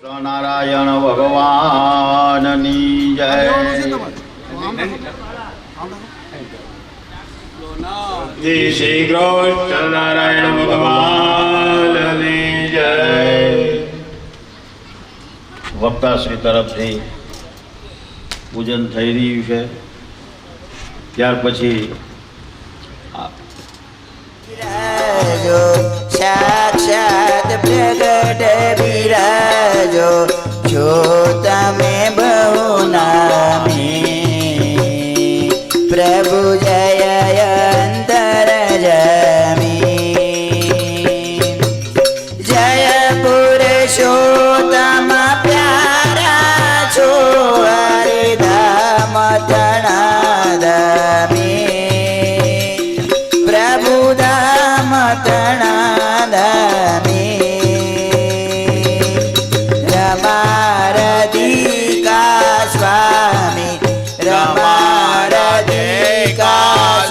નારાયણ ભગવાનની જય. જય શ્રી કૃષ્ણ નારાયણ ભગવાનની જય. વક્તાશ્રી તરફથી પૂજન થઈ રહ્યું છે. ત્યાર પછી સાક્ષાત પ્રગટ બિરાજો છો તમે બહુ નામી પ્રભુ જય અંતર જમી જય પુરુષોત્તમ પ્યારા છો હરિધામ તણાદમી પ્રભુ ધામ તણાદમી રમારધિકા સ્વામી રમારધિકા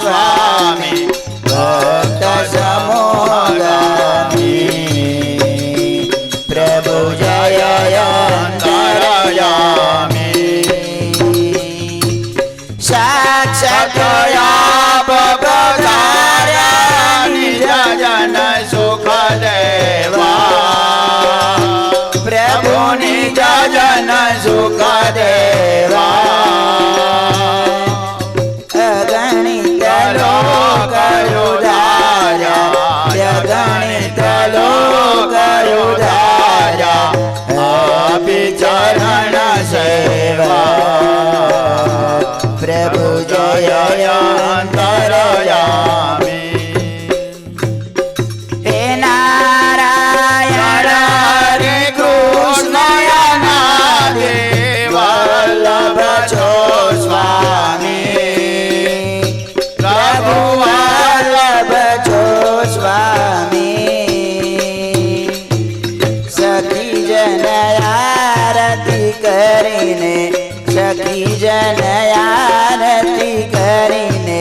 સ્વામી ભક્ત સમોગામી પ્રભુ જય અંતરયામી સાક્ષાત જન સુખ દેવા પ્રભુ નિજ જન સુખ દેવા અગણિત લોક ઉધાર્યા અગણિત લોક ઉધાર્યા આપી ચરણ સેવા પ્રભુ જય અંતરયામી સખી જન આરતી કરીને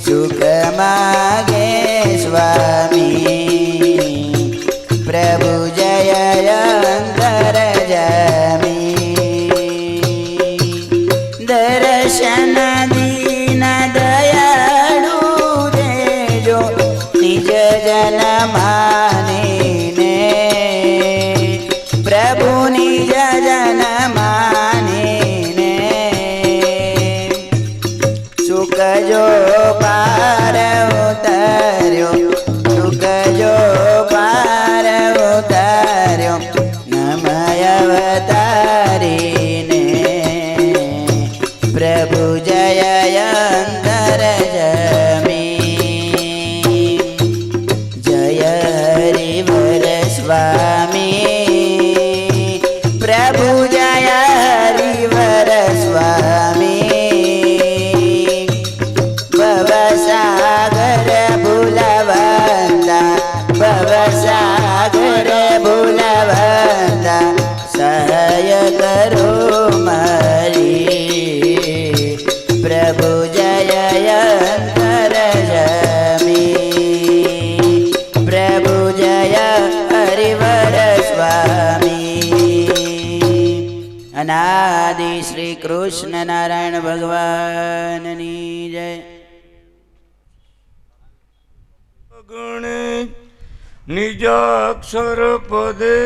સુખ માગે સ્વામી પ્રભુ જય અંતર જમી દર્શન દીન દયાળુ દેજો નિજ જન માનીને પ્રભુ નિજ જન જો પાર ઉતાર્યો સુખ જો પાર ઉતાર્યો નમય અવતારીને પ્રભુ જય અંતર જમી જય હરિવર સ્વામી પ્રભુ જય હરિવર સ્વામી ભવસાગર ભૂલવંદા ભવસાગર ભૂલવંદા સહાય કરો મારી પ્રભુ જય અંતર જમી પ્રભુ જય હરિવર સ્વામી અનાદિ શ્રી કૃષ્ણ નારાયણ ભગવાનની જય. ગણે નિજાક્ષર પદે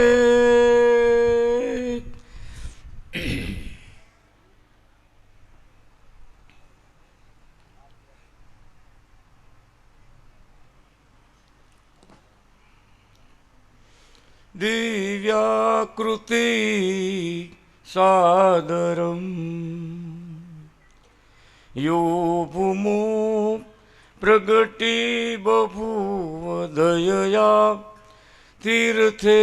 દિવ્યાકૃતિ સાદરમ યો ભૂમો પ્રગતિ બભૂવ દયયા તીર્થે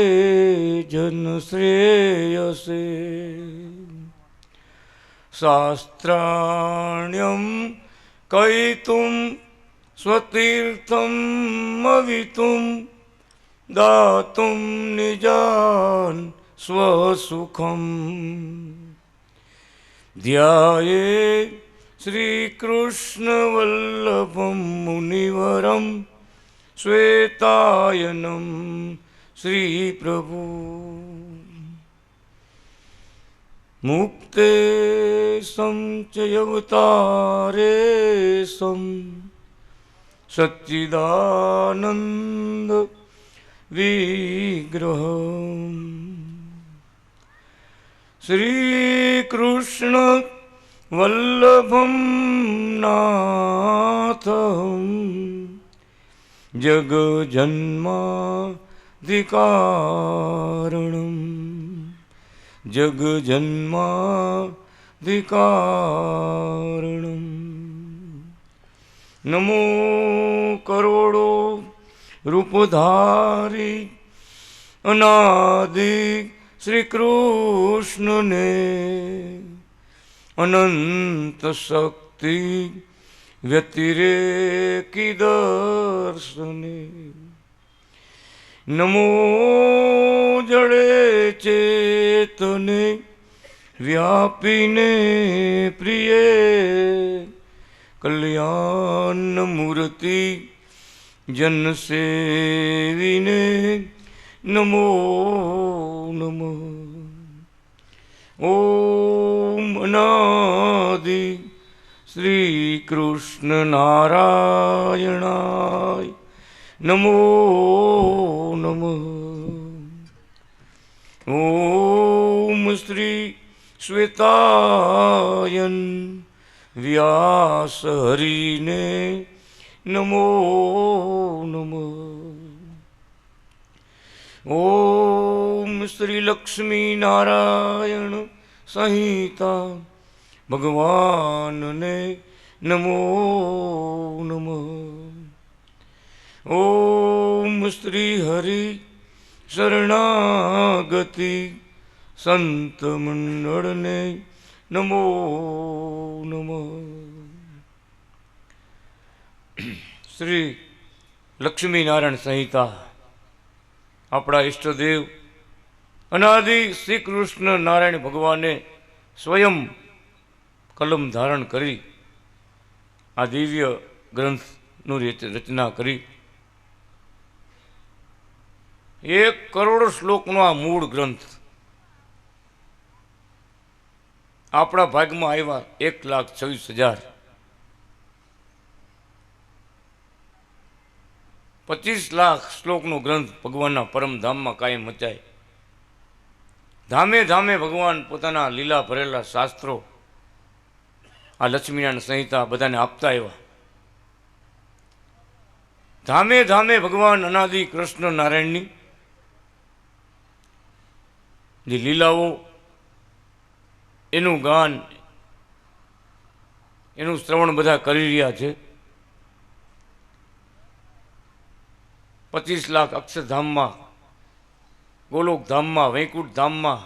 જન શ્રેયસે શાસ્ત્રાણ્યમ કૈતુમ સ્વતીર્થમ અવિતુમ દાતુમ નિજાન સ્વસુખમ ધ્યાયે શ્રી કૃષ્ણ વલ્લભમ મુનિવરમ શ્વેતાયનમ શ્રી પ્રભુ મુક્તે સંચયવતારે સમ સચ્ચિદાનંદ વિગ્રહ શ્રી કૃષ્ણ વલ્લભમ નાથમ જગજન્માધિકારણમ જગજન્માધિકારણમ નમો કરોડો રૂપધારી અનાદિ શ્રી કૃષ્ણને અનંત શક્તિ વ્યતિરેકી દર્શને નમો જડે ચેતને વ્યાપીને પ્રિય કલ્યાણ મૂર્તિ જન સેવીને નમો નમઃ ઓમ અનાદિ શ્રી કૃષ્ણ નારાયણાય નમો નમઃ ઓમ શ્રી શ્વેતાયન વ્યાસ હરિને નમો નમઃ ઓમ શ્રી લક્ષ્મી નારાયણ સંહિતા ભગવાનને નમો નમઃ ઓમ શ્રી હરિ શરણાગતિ સંત મંડળને નમો નમઃ શ્રી લક્ષ્મીનારાયણ સંહિતા આપણા ઈષ્ટદેવ અનાદિ શ્રી કૃષ્ણ નારાયણ ભગવાને સ્વયં કલમ ધારણ કરી આ દિવ્ય ગ્રંથનું રચના કરી 1 કરોડ શ્લોકનો આ મૂળ ગ્રંથ આપણા ભાગમાં આવ્યા 1,26,000 25 લાખ શ્લોકનો ગ્રંથ ભગવાનના પરમધામમાં કાયમ મચાય. ધામે ધામે ભગવાન પોતાના લીલા ભરેલા શાસ્ત્રો આ લક્ષ્મીનારાયણ સંહિતા બધાને આપતા આવ્યા. ધામે ધામે ભગવાન અનાદિ કૃષ્ણ નારાયણની જે લીલાઓ એનું ગાન એનું શ્રવણ બધા કરી રહ્યા છે. 25 લાખ અક્ષરધામમાં, ગોલોકધામમાં, વૈકુંઠ ધામમાં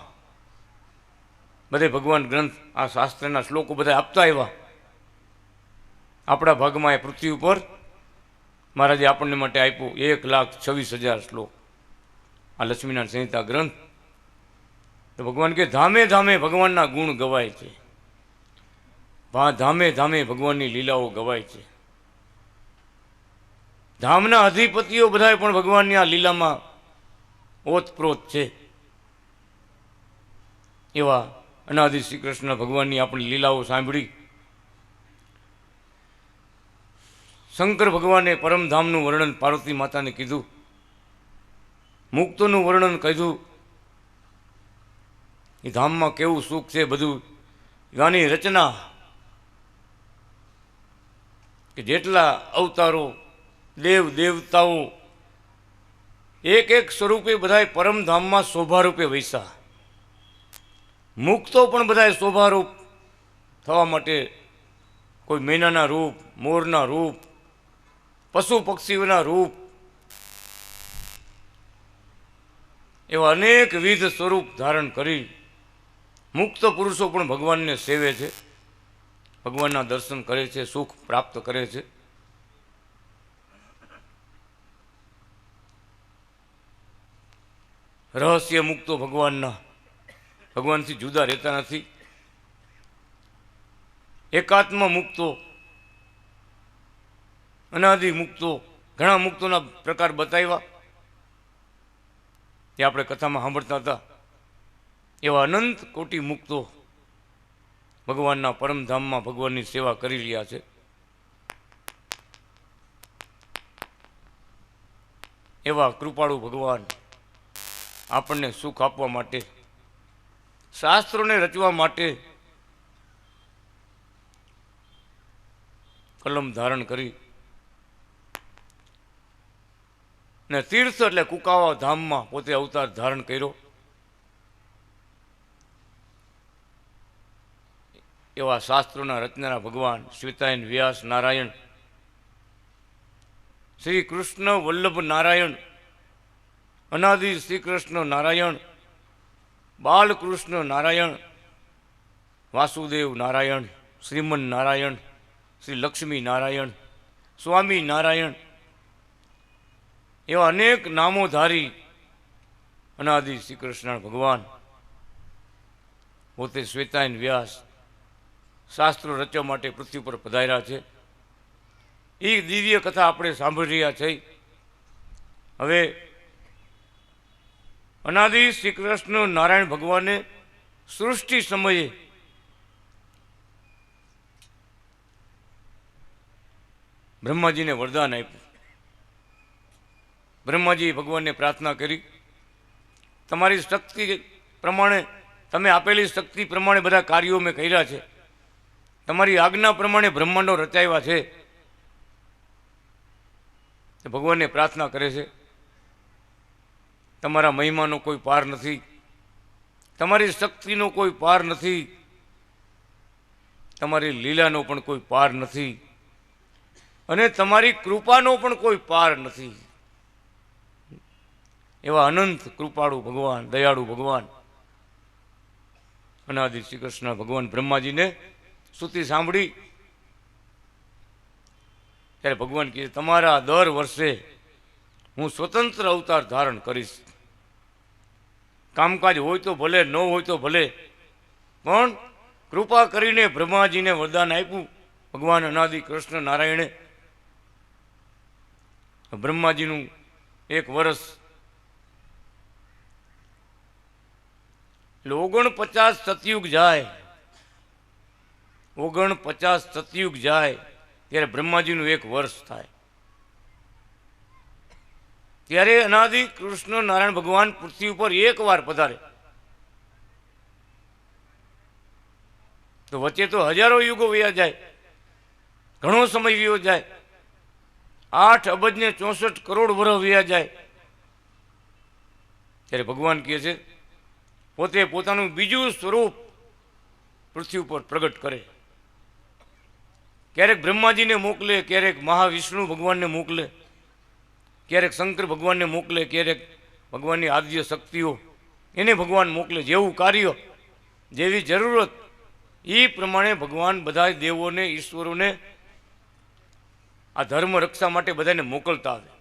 બધે ભગવાન ગ્રંથ આ શાસ્ત્રના શ્લોકો બધા આપતા આવ્યા. આપણા ભાગમાં એ પૃથ્વી ઉપર મહારાજે આપણને માટે આપ્યું 1,26,000 શ્લોક આ લક્ષ્મીનારાયણ સંહિતા ગ્રંથ. તો ભગવાન કે ધામે ધામે ભગવાનના ગુણ ગવાય છે, ધામે ધામે ભગવાનની લીલાઓ ગવાય છે. ધામના અધિપતિઓ બધા પણ ભગવાનની આ લીલામાં ઓતપ્રોત છે. એવા અનાદિ શ્રી કૃષ્ણ ભગવાનની આપણી લીલાઓ સાંભળી શંકર ભગવાને પરમધામનું વર્ણન પાર્વતી માતાને કીધું, મુક્તોનું વર્ણન કીધું, એ ધામમાં કેવું સુખ છે બધું. એની રચના કે જેટલા અવતારો દેવ દેવતાઓ એક એક સ્વરૂપે બધાએ પરમધામમાં શોભારૂપે વૈસા. મુક્તો પણ બધાએ શોભારૂપ થવા માટે કોઈ મેનાના રૂપ, મોરના રૂપ, પશુ પક્ષીઓના રૂપ, એવા અનેક વિધ સ્વરૂપ ધારણ કરી મુક્ત પુરુષો પણ ભગવાનને સેવે છે, ભગવાનના દર્શન કરે છે, સુખ પ્રાપ્ત કરે છે. રહસ્ય મુક્તો ભગવાનના ભગવાનથી જુદા રહેતા નથી. એકાત્મ મુક્તો, અનાદિ મુક્તો, ઘણા મુક્તોના પ્રકાર બતાવ્યા એ આપણે કથામાં સાંભળતા હતા. એવા અનંત કોટી મુક્તો ભગવાનના પરમધામમાં ભગવાનની સેવા કરી રહ્યા છે. એવા કૃપાળુ ભગવાન આપણને સુખ આપવા માટે, શાસ્ત્રોને રચવા માટે કલમ ધારણ કરી ને તીર્થ એટલે કુકાવા ધામમાં પોતે અવતાર ધારણ કર્યો. એવા શાસ્ત્રોના રચનારા ભગવાન શ્વેતાયન વ્યાસ નારાયણ, શ્રી કૃષ્ણ વલ્લભ નારાયણ, અનાદિ શ્રી કૃષ્ણ નારાયણ, બાલકૃષ્ણ નારાયણ, વાસુદેવ નારાયણ, શ્રીમન નારાયણ, શ્રી લક્ષ્મી નારાયણ, સ્વામી નારાયણ, એવા અનેક નામોધારી અનાદિ શ્રી કૃષ્ણ ભગવાન પોતે શ્વેતાયન વ્યાસ શાસ્ત્રો રચવા માટે પૃથ્વી પર પધાર્યા છે. એ દિવ્ય કથા આપણે સાંભળી રહ્યા છે. હવે અનાદિ શ્રી કૃષ્ણ નારાયણ ભગવાને સૃષ્ટિ સમયે બ્રહ્માજીને વરદાન આપ્યું. બ્રહ્માજીએ ભગવાનને પ્રાર્થના કરી, તમારી શક્તિ પ્રમાણે, તમે આપેલી શક્તિ પ્રમાણે બધા કાર્યો મેં કર્યા છે. તમારી આજ્ઞા પ્રમાણે બ્રહ્માંડો રચાવ્યા છે. ભગવાનને પ્રાર્થના કરે છે, તમારા મહિમાનો કોઈ પાર નથી, તમારી શક્તિનો કોઈ પાર નથી, તમારી લીલાનો પણ કોઈ પાર નથી, અને તમારી કૃપાનો પણ કોઈ પાર નથી. એવા અનંત કૃપાળુ ભગવાન, દયાળુ ભગવાન અનાદિ શ્રી કૃષ્ણ ભગવાન બ્રહ્માજીને સ્તુતિ સાંભળી ત્યારે ભગવાન કહે, તમારા દર વર્ષે હું સ્વતંત્ર અવતાર ધારણ કરીશ. કામકાજ હોય તો ભલે, ન હોય તો ભલે, પણ કૃપા કરીને બ્રહ્માજીને વરદાન આપ્યું ભગવાન અનાદિ કૃષ્ણ નારાયણે. બ્રહ્માજીનું એક વર્ષ એટલે 49 સતયુગ જાય, 49 સતયુગ જાય ત્યારે બ્રહ્માજીનું એક વર્ષ થાય. ત્યારે અનાદિ કૃષ્ણ નારાયણ ભગવાન પૃથ્વી ઉપર એક વાર પધારે. તો વચ્ચે તો હજારો યુગો વયા જાય, ઘણો સમય વયો જાય, 8 અબજ ને 64 કરોડ વર્ષ વયા જાય. ત્યારે ભગવાન કહે છે, પોતે પોતાનું બીજું સ્વરૂપ પૃથ્વી ઉપર પ્રગટ કરે. ક્યારેક બ્રહ્માજીને મોકલે, ક્યારેક મહાવિષ્ણુ ભગવાનને મોકલે, ક્યારેક શંકર ભગવાનને મોકલે, ક્યારેક ભગવાનની આદ્ય શક્તિઓ એને ભગવાન મોકલે. જેવું કાર્ય, જેવી જરૂરત, એ પ્રમાણે ભગવાન બધા દેવોને, ઈશ્વરોને આ ધર્મ રક્ષા માટે બધાને મોકલતા આવે.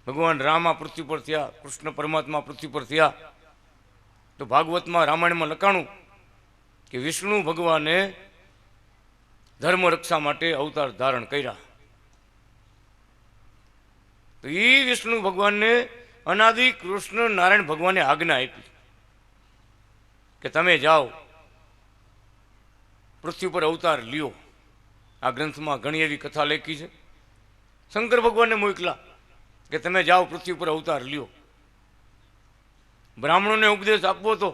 ભગવાન રામ આ પૃથ્વી પર થયા, કૃષ્ણ પરમાત્મા પૃથ્વી પર થયા, તો ભાગવતમાં, રામાયણમાં લખાણું કે વિષ્ણુ ભગવાને ધર્મ રક્ષા માટે અવતાર ધારણ કર્યા. તો એ વિષ્ણુ ભગવાનને અનાદિ કૃષ્ણ નારાયણ ભગવાને આજ્ઞા આપી કે તમે જાઓ, પૃથ્વી પર અવતાર લ્યો. આ ગ્રંથમાં ઘણી એવી કથા લખી છે. શંકર ભગવાનને મોકલા કે તમે જાઓ, પૃથ્વી પર અવતાર લ્યો. બ્રાહ્મણોને ઉપદેશ આપવો તો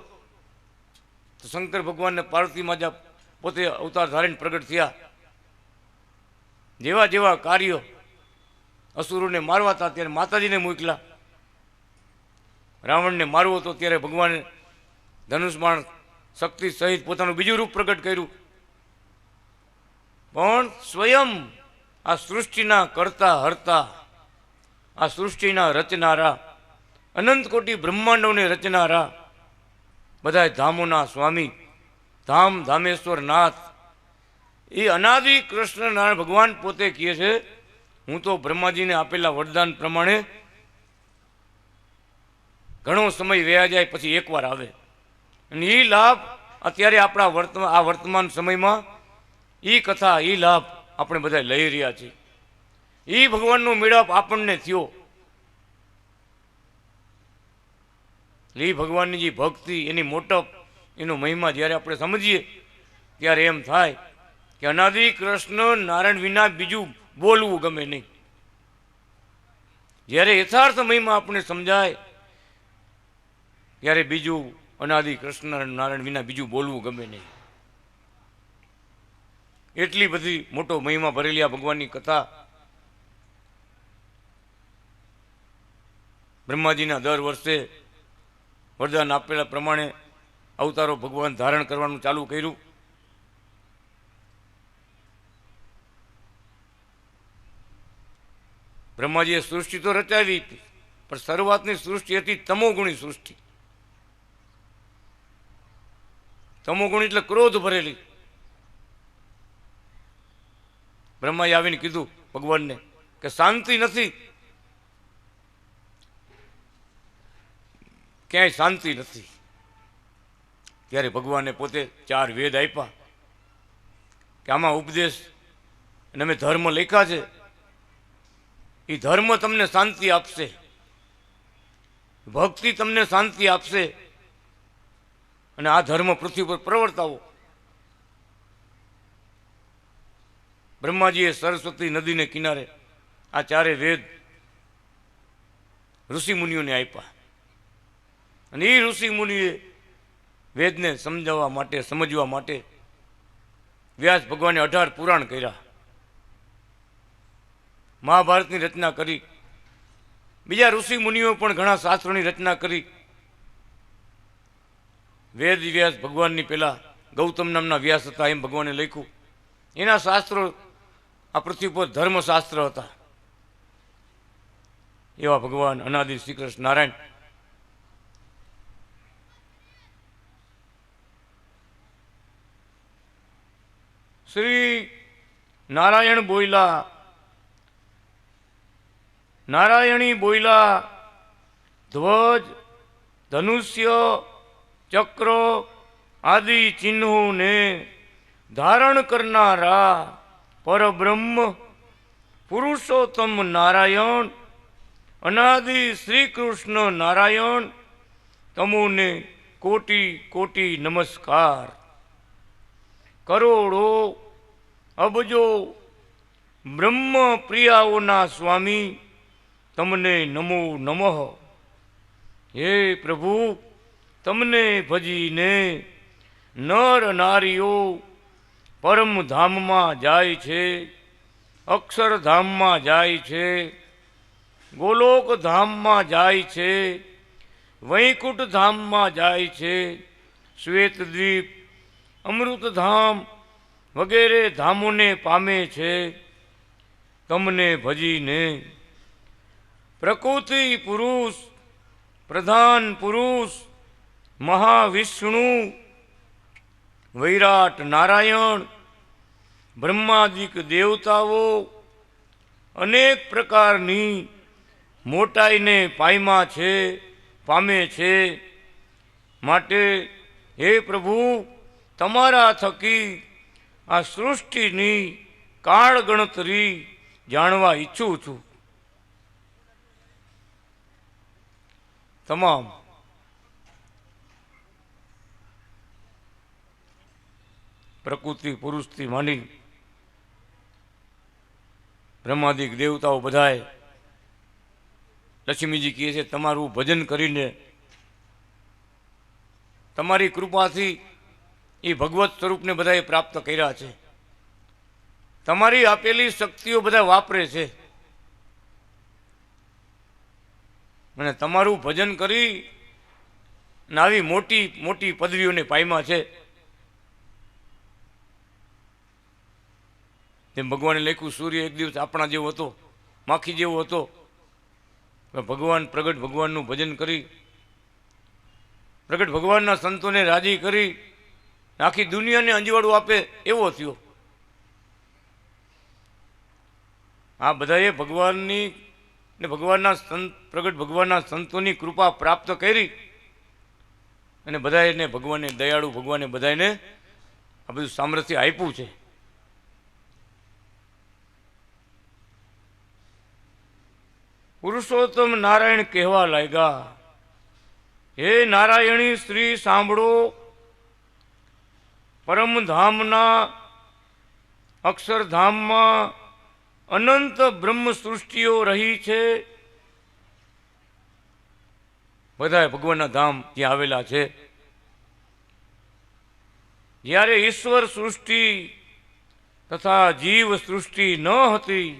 શંકર ભગવાનને પાર્વતી માતા પોતે અવતાર ધારીને પ્રગટ થયા. જેવા જેવા કાર્યો અસુરોને મારવા હતા ત્યારે માતાજીને મોકલા. રાવણને મારવો હતો ત્યારે ભગવાને ધનુષબાણ શક્તિ સહિત પોતાનું બીજું રૂપ પ્રગટ કર્યું. પણ સ્વયં આ સૃષ્ટિના કરતા હરતા, આ સૃષ્ટિના રચનારા, અનંત કોટી બ્રહ્માંડોને રચનારા, બધા ધામોના સ્વામી, ધામ ધામેશ્વર નાથ, એ અનાદિ કૃષ્ણ નારાયણ ભગવાન પોતે કહે છે, હું તો બ્રહ્માજીને આપેલા વરદાન પ્રમાણે ઘણો સમય વયા જાય પછી એકવાર આવે. અને એ લાભ અત્યારે આપણા આ વર્તમાન સમયમાં એ કથા, એ લાભ આપણે બધા લઈ રહ્યા છીએ. એ ભગવાનનો મેળાપ આપણને થયો. એ ભગવાનની જે ભક્તિ, એની મોટપ, એનો મહિમા જ્યારે આપણે સમજીએ ત્યારે એમ થાય કે અનાદિ કૃષ્ણ નારાયણ વિના બીજું બોલવું ગમે નહીં. જ્યારે યથાર્થ મહિમા આપણે સમજાય ત્યારે બીજું અનાદિ કૃષ્ણ નારાયણ વિના બીજું બોલવું ગમે નહીં. એટલી બધી મોટો મહિમા ભરેલી આ ભગવાનની કથા. બ્રહ્માજીના દર વર્ષે વરદાન આપેલા પ્રમાણે અવતારો ભગવાન ધારણ કરવાનું ચાલુ કર્યું. બ્રહ્માજીએ સૃષ્ટિ તો રચાવી હતી, પણ શરૂઆતની સૃષ્ટિ હતી તમોગુણી સૃષ્ટિ. તમોગુણ એટલે ક્રોધ ભરેલી. બ્રહ્માએ આવીને કીધું ભગવાનને કે શાંતિ નથી, ક્યાંય શાંતિ નથી. ત્યારે ભગવાને પોતે 4 વેદ આપ્યા કે આમાં ઉપદેશ અને અમે ધર્મ લખ્યા છે, એ ધર્મ તમને શાંતિ આપશે, ભક્તિ તમને શાંતિ આપશે, અને આ ધર્મ પૃથ્વી પર પ્રવર્તાવો. બ્રહ્માજીએ સરસ્વતી નદીને કિનારે આ 4 વેદ ઋષિમુનિઓને આપ્યા, અને એ ઋષિમુનિએ વેદને સમજાવવા માટે, સમજવા માટે વ્યાસ ભગવાને 18 પુરાણ કર્યા, મહાભારતની રચના કરી. બીજા ઋષિ મુનિઓ પણ ઘણા શાસ્ત્રોની રચના કરી. વેદ વ્યાસ ભગવાનની પહેલા ગૌતમ નામના વ્યાસ હતા એમ ભગવાને લખ્યું. એના શાસ્ત્રો આ પૃથ્વી પર ધર્મશાસ્ત્ર હતા. એવા ભગવાન અનાદિ શ્રી કૃષ્ણ નારાયણ શ્રી નારાયણ બોયલા, નારાયણી બોયલા, ધ્વજ, ધનુષ્ય, ચક્ર આદિ ચિહ્નોને ધારણ કરનારા પરબ્રહ્મ પુરુષોત્તમ નારાયણ અનાદિ શ્રી કૃષ્ણ નારાયણ તમોને કોટી કોટી નમસ્કાર. કરોડો અબજો બ્રહ્મ પ્રિયાઓના સ્વામી તમને નમો નમઃ. હે પ્રભુ, તમને ભજીને નર નારીઓ પરમધામમાં જાય છે, અક્ષરધામમાં જાય છે, ગોલોકધામમાં જાય છે, વૈકુંઠ ધામમાં જાય છે, શ્વેતદ્વીપ, અમૃતધામ વગેરે ધામોને પામે છે. તમને ભજીને પ્રકૃતિ પુરુષ, પ્રધાન પુરુષ, મહાવિષ્ણુ, વૈરાટ નારાયણ, બ્રહ્માદિક દેવતાઓ અનેક પ્રકારની મોટાઈને પામે છે. માટે હે પ્રભુ, તમારા થકી આ સૃષ્ટિની કાળ ગણતરી જાણવા ઈચ્છું છું. તમામ પ્રકૃતિ પુરુષથી માંડી બ્રહ્માદિક દેવતાઓ બધાએ લક્ષ્મીજી કહે છે તમારું ભજન કરીને તમારી કૃપાથી એ ભગવત સ્વરૂપને બધાએ પ્રાપ્ત કર્યા છે. તમારી આપેલી શક્તિઓ બધા વાપરે છે અને તમારું ભજન કરી આવી મોટી મોટી પદવીઓને પામ્યા છે. તેમ ભગવાને લખ્યું સૂર્ય એક દિવસ આપણા જેવો હતો, માખી જેવો હતો. ભગવાન પ્રગટ ભગવાનનું ભજન કરી પ્રગટ ભગવાનના સંતોને રાજી કરી આખી દુનિયાને અંજવાળું આપે એવો થયો. આ બધાએ ભગવાનની ને ભગવાનના સંત પ્રગટ ભગવાનના સંતોની કૃપા પ્રાપ્ત કરી અને બધાને ભગવાને દયાળુ ભગવાને બધાને આ બધું સામર્થ્ય આપ્યું છે. પુરુષોત્તમ નારાયણ કહેવા લાગ્યા, હે નારાયણી સ્ત્રી સાંભળો, પરમધામના અક્ષરધામમાં અનંત બ્રહ્મ સૃષ્ટિઓ રહી છે. બધા ભગવાનના ધામ ત્યાં આવેલા છે. જ્યારે ઈશ્વર સૃષ્ટિ તથા જીવ સૃષ્ટિ ન હતી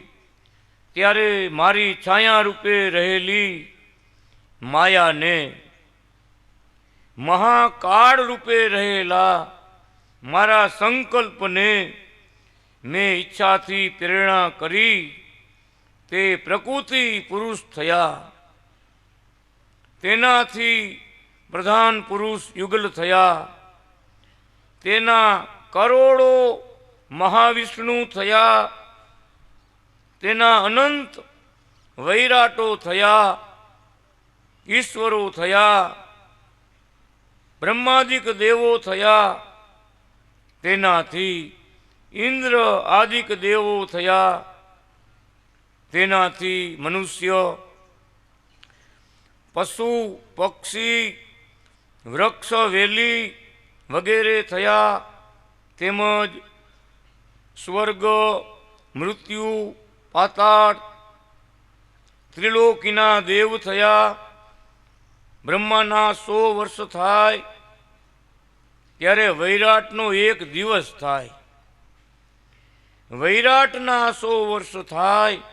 ત્યારે મારી છાયા રૂપે રહેલી માયાને, મહાકાળ રૂપે રહેલા મારા સંકલ્પને મેં ઈચ્છાથી પ્રેરણા કરી તે પ્રકૃતિ પુરુષ થયા. તેનાથી પ્રધાન પુરુષ યુગલ થયા. તેના કરોડો મહાવિષ્ણુ થયા. તેના અનંત વૈરાટો થયા, ઈશ્વરો થયા, બ્રહ્માદિક દેવો થયા. તેનાથી ઇન્દ્ર આદિક દેવો થયા. તેનાથી મનુષ્ય, પશુ, પક્ષી, વૃક્ષ, વેલી વગેરે થયા. તેમજ સ્વર્ગ, મૃત્યુ, પાતાળ, ત્રિલોકીના દેવ થયા. બ્રહ્માના 100 વર્ષ થાય ત્યારે વૈરાટનો 1 દિવસ થાય. વૈરાટના 100 વર્ષ થાય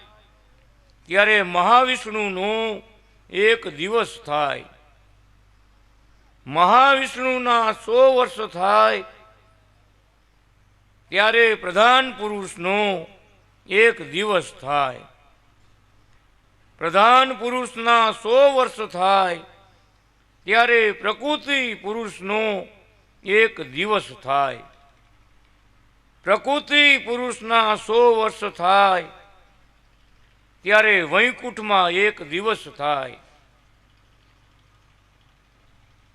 ત્યારે મહાવિષ્ણુનો 1 દિવસ થાય. મહાવિષ્ણુના 100 વર્ષ થાય ત્યારે પ્રધાન પુરુષનો 1 દિવસ થાય. પ્રધાન પુરુષના 100 વર્ષ થાય ત્યારે પ્રકૃતિ પુરુષનો 1 દિવસ થાય. પ્રકૃતિ પુરુષના 100 વર્ષ થાય ત્યારે વૈકુંઠમાં 1 દિવસ થાય.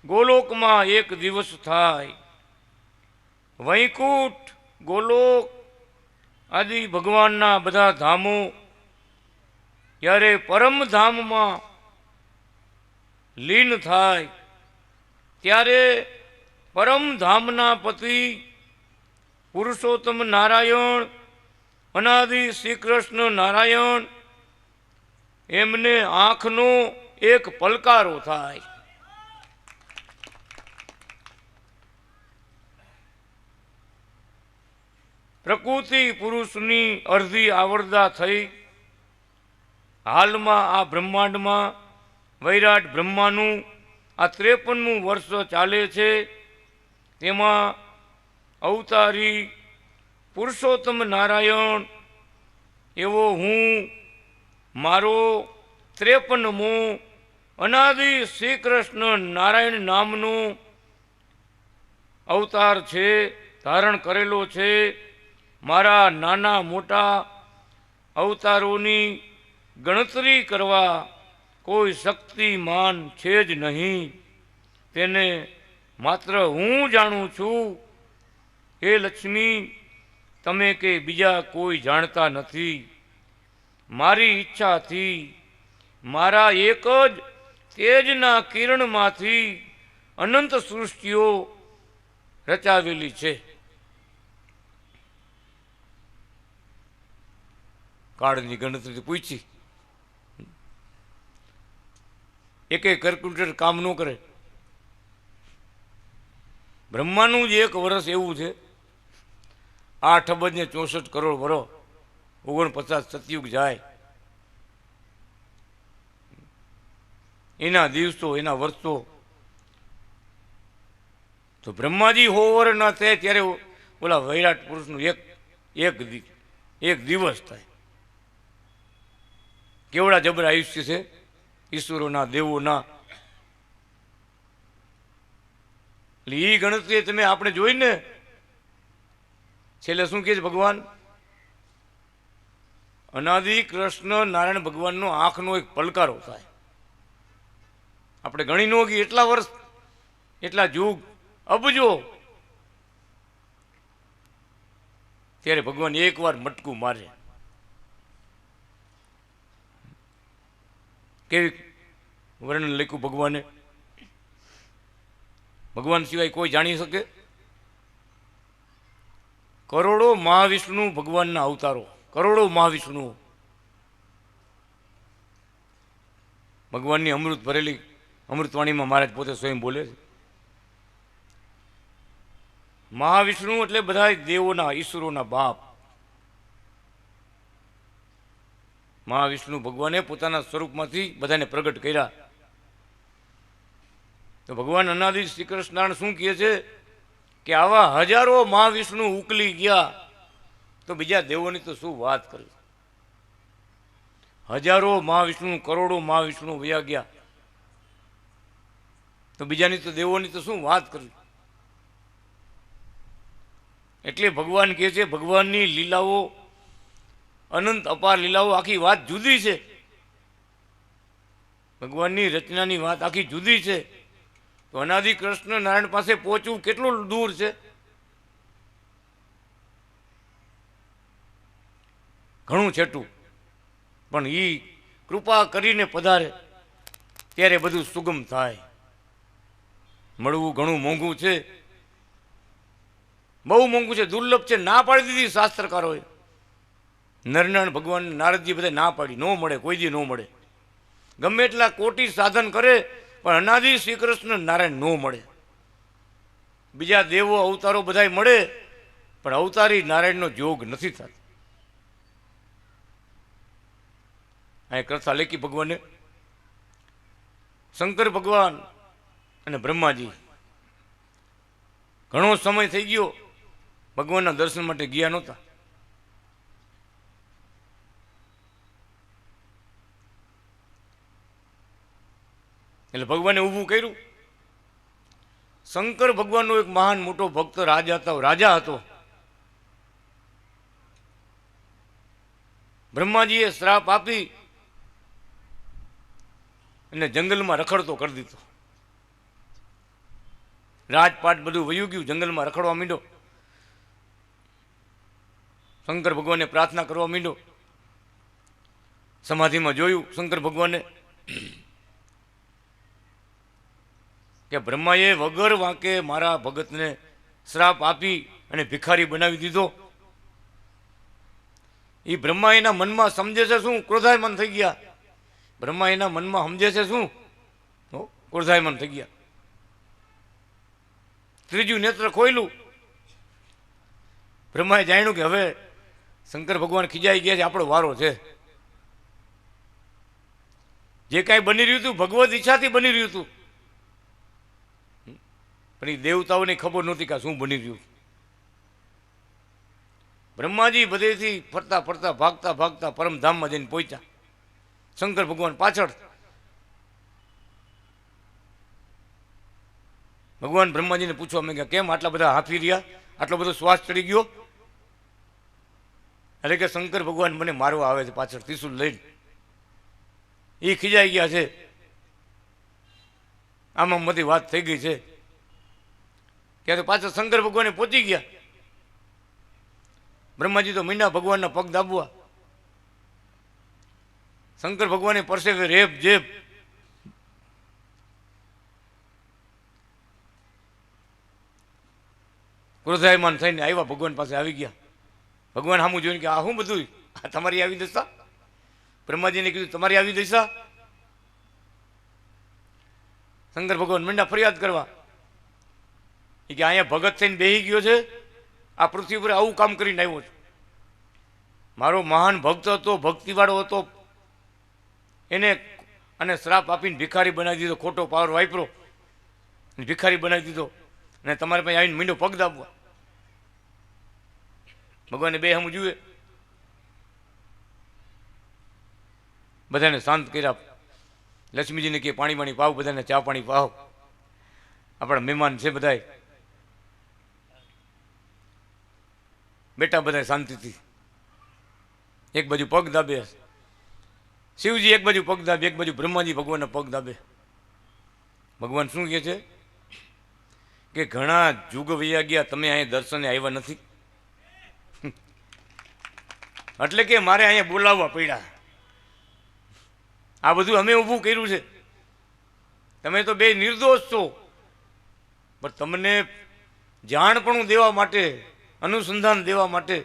ગોલોકમાં 1 દિવસ થાય. વૈકુંઠ, ગોલોક આદિ ભગવાનના બધા ધામો જ્યારે પરમધામમાં લીન થાય ત્યારે પરમધામના પતિ પુરુષોત્તમ નારાયણ, અનાદિ શ્રી કૃષ્ણ નારાયણ, એમને આંખનો 1 પલકારો થાય. પ્રકૃતિ પુરુષની અડધી આવરદા થઈ. હાલમાં આ બ્રહ્માંડમાં વૈરાટ બ્રહ્માનું આ 53મું વર્ષ ચાલે છે. તેમાં અવતારી પુરુષોત્તમ નારાયણ એવો હું મારો 53મો અનાદિ શ્રી કૃષ્ણ નારાયણ નામનો અવતાર છે, ધારણ કરેલો છે. મારા નાના મોટા અવતારોની ગણતરી કરવા કોઈ શક્તિમાન છે જ નહીં. તેને માત્ર હું જાણું છું. હે લક્ષ્મી, તમે કે બીજા કોઈ જાણતા નથી. મારી ઈચ્છાથી મારા એક જ તેજના કિરણમાંથી અનંત સૃષ્ટિઓ રચાવેલી છે. કાળની ગણતરી પૂછી, એક કેલ્ક્યુલેટર કામ ન કરે. બ્રહ્માનું જ 1 વર્ષ એવું છે 8 અબજ ને 64 કરોડ વર્ષ, 49 સતયુગ જાય. એના દિવસો, એના વર્ષો. તો બ્રહ્માજી 100 વર્ષના થાય ત્યારે ઓલા વૈરાટ પુરુષનું એક દિવસ થાય. કેવડા જબર આયુષ્ય છે ઈશ્વરોના, દેવોના. એટલે એ ગણતરી તમે આપણે જોઈને છેલ્લે શું કહે છે ભગવાન? અનાદિ કૃષ્ણ નારાયણ ભગવાનનો આંખનો 1 પલકારો થાય. આપણે ગણી ન ગઈ એટલા વર્ષ, એટલા યુગ, અબજો. ત્યારે ભગવાન 1 વાર મટકું મારે. કેવી વર્ણન લખ્યું ભગવાને? ભગવાન સિવાય કોઈ જાણી શકે? કરોડો મહાવિષ્ણુ ભગવાનના અવતારો, કરોડો મહાવિષ્ણુ ભગવાનની અમૃત ભરેલી અમૃતવાણીમાં મહારાજ પોતે સ્વયં બોલે છે. મહાવિષ્ણુ એટલે બધા દેવોના, ઈશ્વરોના બાપ. મહાવિષ્ણુ ભગવાને પોતાના સ્વરૂપમાંથી બધાને પ્રગટ કર્યા. તો ભગવાન અનાદિ શ્રી કૃષ્ણ શું કહે છે કે આવા હજારો મહાવિષ્ણુ ઉકલી ગયા તો બીજા દેવોની તો શું વાત કરી. હજારો મહાવિષ્ણુ, કરોડો મહાવિષ્ણુ વયા ગયા તો બીજાની તો દેવોની તો શું વાત કરી. એટલે ભગવાન કહે છે ભગવાનની લીલાઓ, અનંત અપાર લીલાઓ, આખી વાત જુદી છે. ભગવાનની રચનાની વાત આખી જુદી છે. તો અનાદિ કૃષ્ણ નારાયણ પાસે પહોંચવું કેટલું દૂર છે. ઘણું છેટું, પણ એ કૃપા કરીને પધારે ત્યારે બધું સુગમ થાય. મળવું ઘણું મોંઘું છે, બહુ મોંઘું છે, દુર્લભ છે. ના પાડી દીધી શાસ્ત્રકારોએ. નરનારાયણ ભગવાન, નારદજી બધા ના પાડી, ન મળે, કોઈ દી ન મળે. ગમે એટલા કોટી સાધન કરે પણ અનાદિ શ્રી કૃષ્ણ નારાયણ ન મળે. બીજા દેવો અવતારો બધાય મળે પણ અવતારી નારાયણનો જોગ નથી થતો. અહીં કથા લેખી ભગવાને શંકર ભગવાન અને બ્રહ્માજી ઘણો સમય થઈ ગયો ભગવાનના દર્શન માટે ગયા નહોતા. એટલે ભગવાને ઊભું કર્યું. શંકર ભગવાનનો એક મહાન મોટો ભક્ત રાજા હતો. બ્રહ્માજીએ શ્રાપ આપી અને જંગલમાં રખડતો કરી દીધો. રાજપાટ બધું વયું ગયું, જંગલમાં રખડવા માંડ્યો. શંકર ભગવાનને પ્રાર્થના કરવા માંડ્યો. સમાધિમાં જોયું શંકર ભગવાને કે બ્રહ્માએ વગર વાંકે મારા ભગતને શ્રાપ આપી અને ભિખારી બનાવી દીધો. એ બ્રહ્મા એના મનમાં સમજે છે શું? ક્રોધાયમાન થઈ ગયા. બ્રહ્મા એના મનમાં સમજે છે શું? ક્રોધાયમાન થઈ ગયા. ત્રીજું નેત્ર ખોયલું. બ્રહ્માએ જાણ્યું કે હવે શંકર ભગવાન ખીજાઈ ગયા છે, આપણો વારો છે. જે કાંઈ બની રહ્યું હતું ભગવદ ઈચ્છાથી બની રહ્યું હતું, પણ એ દેવતાઓને ખબર નહોતી કે શું બની રહ્યું. બ્રહ્માજી બધેથી ફરતા ફરતા ભાગતા ભાગતા પરમધામમાં જઈને પહોંચ્યા. શંકર ભગવાન પાછળ. ભગવાન બ્રહ્માજીને પૂછવા માંગ્યા કેમ આટલા બધા હાંફી રહ્યા, આટલો બધો શ્વાસ ચડી ગયો? એટલે કે શંકર ભગવાન મને મારવા આવે છે પાછળ ત્રિશુલ લઈને. એ ખીજાઈ ગયા છે. આમાં બધી વાત થઈ ગઈ છે. ત્યારે પાછળ શંકર ભગવાને પહોંચી ગયા. બ્રહ્માજી તો મીંડા ભગવાનના પગ દાબવા. શંકર ભગવાને પરસેવે રેપ જેપ. ક્રોધાયમાન થઈને આવ્યા ભગવાન પાસે આવી ગયા. ભગવાન સામું જોઈને કે આ શું બધું? આ તમારી આવી દશા? બ્રહ્માજીને કીધું તમારી આવી દશા? શંકર ભગવાન મીંડા ફરિયાદ કરવા કે અહીંયા ભગત થઈને બેસી ગયો છે, આ પૃથ્વી પર આવું કામ કરીને આવ્યો છે. મારો મહાન ભક્ત હતો, ભક્તિવાળો હતો, એને અને શ્રાપ આપીને ભિખારી બનાવી દીધો, ખોટો પાવર વાપરો ભિખારી બનાવી દીધો, અને તમારે પાસે આવીને મીંડો પગ દાબવા. ભગવાને બે હમ જુએ. બધાને શાંત કર્યા. લક્ષ્મીજીને કે પાણી પાણી પાવ, બધાને ચા પાણી પાવ, આપણા મહેમાન છે બધાય. બેટા બધા શાંતિથી. એક બાજુ પગ દાબે શિવજી, એક બાજુ પગ દાબે, એક બાજુ બ્રહ્માજી ભગવાનના પગ દાબે. ભગવાન શું કહે છે કે ઘણા જુગ વૈયા ગયા, તમે અહીંયા દર્શને આવ્યા નથી, એટલે કે મારે અહીંયા બોલાવવા પડ્યા. આ બધું અમે ઊભું કર્યું છે. તમે તો બે નિર્દોષ છો, પણ તમને જાણપણું દેવા માટે અનુસંધાન દેવા માટે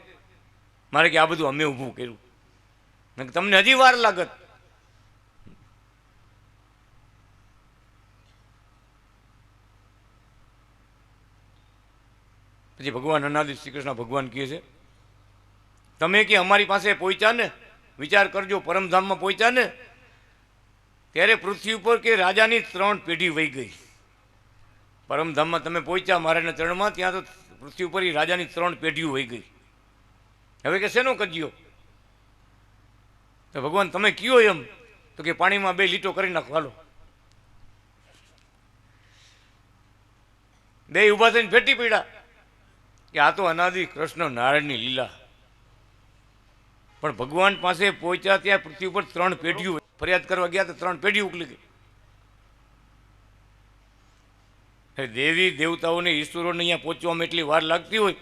મારે કે આ બધું અમે ઊભું કર્યું. તમને હજી વાર લાગત. પછી ભગવાન અનાદિ શ્રી કૃષ્ણ ભગવાન કહે છે, તમે કે અમારી પાસે પહોંચ્યા ને, વિચાર કરજો, પરમધામમાં પહોંચ્યા ને ત્યારે પૃથ્વી ઉપર કે રાજાની 3 પેઢી વહી ગઈ. પરમધામમાં તમે પહોંચ્યા મારાના ચરણમાં, ત્યાં તો પૃથ્વી ઉપર રાજાની 3 પેઢીઓ વહી ગઈ. હવે કે શેનો કજ્યો? તો ભગવાન તમે કયો એમ? તો કે પાણીમાં 2 લીટો કરી નાખો, હાલો. 2 ઊભા થઈને ફેટી પડ્યા કે આ તો અનાદિ કૃષ્ણ નારાયણની લીલા. પણ ભગવાન પાસે પહોંચ્યા ત્યાં પૃથ્વી ઉપર 3 પેઢીઓ, ફરિયાદ કરવા ગયા તો 3 પેઢી ઉકલી ગઈ. દેવી દેવતાઓને ઈશ્વરોને અહીંયા પહોંચવામાં એટલી વાર લાગતી હોય,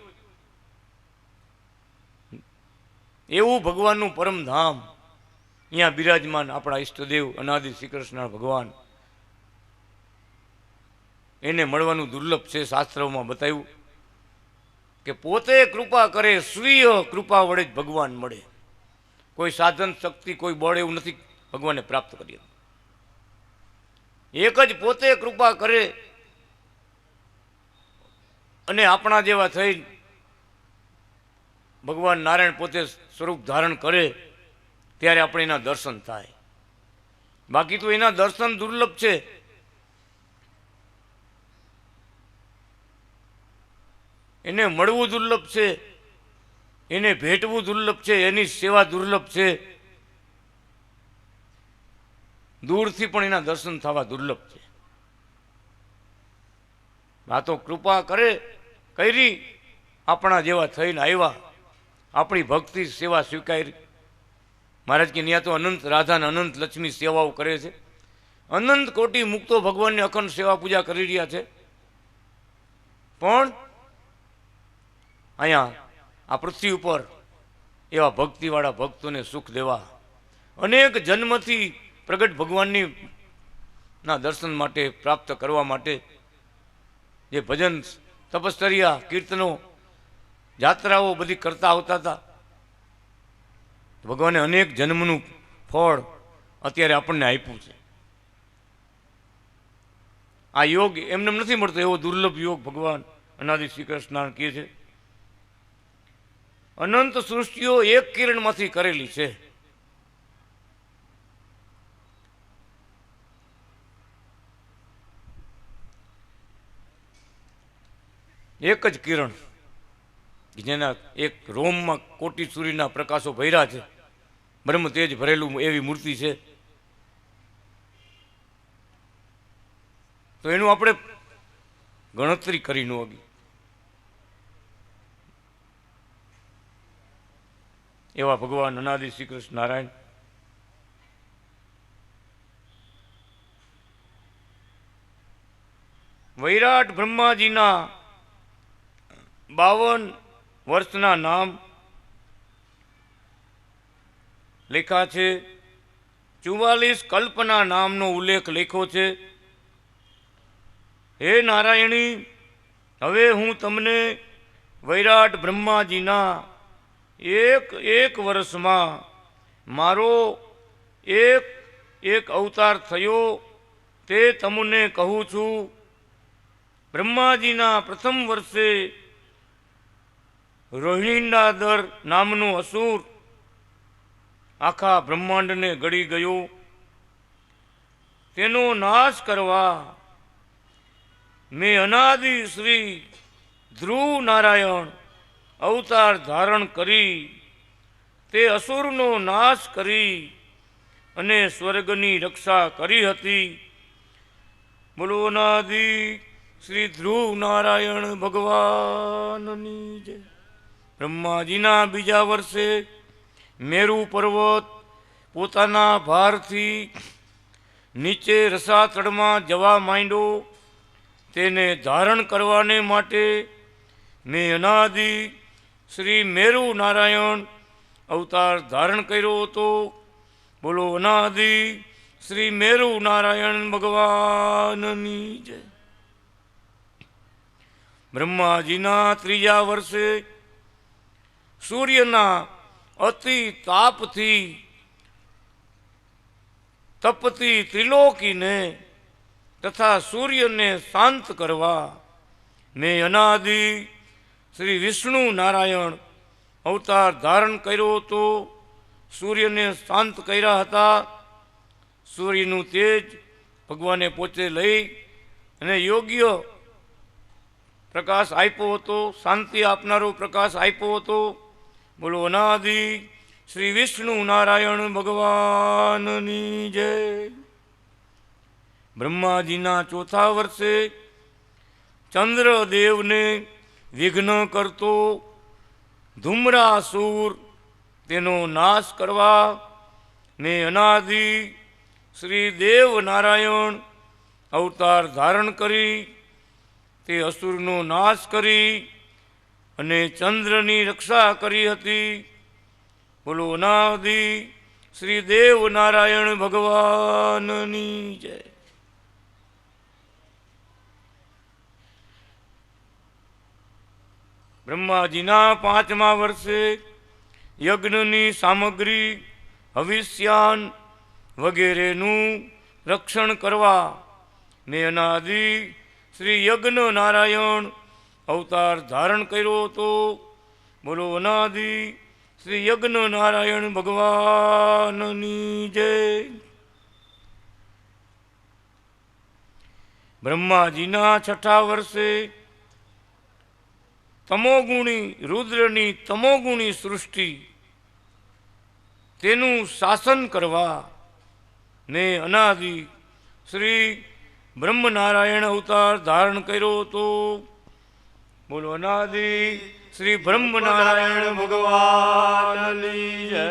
એવું ભગવાનનું પરમધામ અહીંયા બિરાજમાન આપણા ઈષ્ટદેવ અનાદિ શ્રી કૃષ્ણ ભગવાન, એને મળવાનું દુર્લભ છે. શાસ્ત્રોમાં બતાવ્યું કે પોતે કૃપા કરે, સ્વીય કૃપા વડે જ ભગવાન મળે. કોઈ સાધન શક્તિ, કોઈ બળ એવું નથી ભગવાનને પ્રાપ્ત કરીએ. એક જ પોતે કૃપા કરે અને આપણા જેવા થઈ ભગવાન નારાયણ પોતે સ્વરૂપ ધારણ કરે ત્યારે આપણે એના દર્શન થાય. બાકી તો એના દર્શન દુર્લભ છે. એને મળવું દુર્લભ છે, એને ભેટવું દુર્લભ છે, એની સેવા દુર્લભ છે. દૂરથી પણ એના દર્શન થવા દુર્લભ છે. આ તો કૃપા કરે કરી, આપણા જેવા થઈને આવ્યા, આપણી ભક્તિ સેવા સ્વીકારી. મહારાજ કે ત્યાં તો અનંત રાધા અને અનંત લક્ષ્મી સેવાઓ કરે છે. અનંત કોટી મુક્તો ભગવાનની અખંડ સેવા પૂજા કરી રહ્યા છે. પણ અહીંયા આ પૃથ્વી ઉપર એવા ભક્તિવાળા ભક્તોને સુખ દેવા, અનેક જન્મથી પ્રગટ ભગવાનની ના દર્શન માટે, પ્રાપ્ત કરવા માટે જે ભજન, તપશ્ચર્યા, કીર્તનો, જાત્રાઓ બધી કરતા આવતા હતા, ભગવાને અનેક જન્મનું ફળ અત્યારે આપણને આપ્યું છે. આ યોગ એમને નથી મળતો, એવો દુર્લભ યોગ ભગવાન અનાદિ શ્રી કૃષ્ણ કહે છે. અનંત સૃષ્ટિઓ એક કિરણમાંથી કરેલી છે. એક જ કિરણ જેના એક રોમમાં કોટી સૂર્યના પ્રકાશો ભર્યા છે, બ્રહ્મ તેજ ભરેલું એવી મૂર્તિ છે. તો એનું આપણે ગણતરી કરી ન હોગી. એવા ભગવાન અનાદિ શ્રી કૃષ્ણ નારાયણ વૈરાટ બ્રહ્માજીના 52 વર્ષના નામ લખ્યા છે. 44 કલ્પના નામનો ઉલ્લેખ લખ્યો છે. હે નારાયણી, હવે હું તમને વૈરાટ બ્રહ્માજીના એક વર્ષમાં મારો એક અવતાર થયો તે તમને કહું છું. બ્રહ્માજીના પ્રથમ વર્ષે રોહિણીનાદર નામનો અસુર આખા બ્રહ્માંડને ગળી ગયો. તેનો નાશ કરવા મેં અનાદિ શ્રી ધ્રુવ નારાયણ અવતાર ધારણ કરી તે અસુરનો નાશ કરી અને સ્વર્ગની રક્ષા કરી હતી. બોલો અનાદિ શ્રી ધ્રુવ નારાયણ ભગવાનની જય. બ્રહ્માજીના બીજા વર્ષે મેરુ પર્વત પોતાના ભારથી નીચે રસાતળમાં જવા માંડ્યો. તેને ધારણ કરવાને માટે મેં અનાદિ શ્રી મેરુ નારાયણ અવતાર ધારણ કર્યો હતો. બોલો અનાદિ શ્રી મેરુ નારાયણ ભગવાનની જય. બ્રહ્માજીના ત્રીજા વર્ષે સૂર્યના અતિ તાપથી તપતી ત્રિલોકીને તથા સૂર્યને શાંત કરવા મેં અનાદિ શ્રી વિષ્ણુ નારાયણ અવતાર ધારણ કર્યો હતો. સૂર્યને શાંત કર્યા હતા. સૂર્યનું તેજ ભગવાને પોતે લઈ અને યોગ્ય પ્રકાશ આપ્યો હતો, શાંતિ આપનારો પ્રકાશ આપ્યો હતો. બોલો અનાદિ શ્રી વિષ્ણુ નારાયણ ભગવાનની જય. બ્રહ્માજીના ચોથા વર્ષે ચંદ્રદેવને વિઘ્ન કરતો ધૂમ્રાસુર તેનો નાશ કરવા મેં અનાદિ શ્રી દેવ નારાયણ અવતાર ધારણ કરી તે અસુરનો નાશ કરી અને ચંદ્રની રક્ષા કરી હતી. બોલો અનાદિ શ્રી દેવ નારાયણ ભગવાનની જય. બ્રહ્માજીના પાંચમા વર્ષે યજ્ઞની સામગ્રી હવિષ્યાન વગેરેનું રક્ષણ કરવા મેં અનાદિ શ્રી યજ્ઞ નારાયણ અવતાર ધારણ કર્યો હતો. બોલો અનાદિ શ્રી યજ્ઞ નારાયણ ભગવાનની જય. બ્રહ્માજીના છઠ્ઠા વર્ષે તમોગુણી રુદ્રની તમોગુણી સૃષ્ટિ તેનું શાસન કરવા ને અનાદિ શ્રી બ્રહ્મનારાયણ અવતાર ધારણ કર્યો હતો. બોલો અનાદિ શ્રી બ્રહ્મનારાયણ ભગવાનની જય.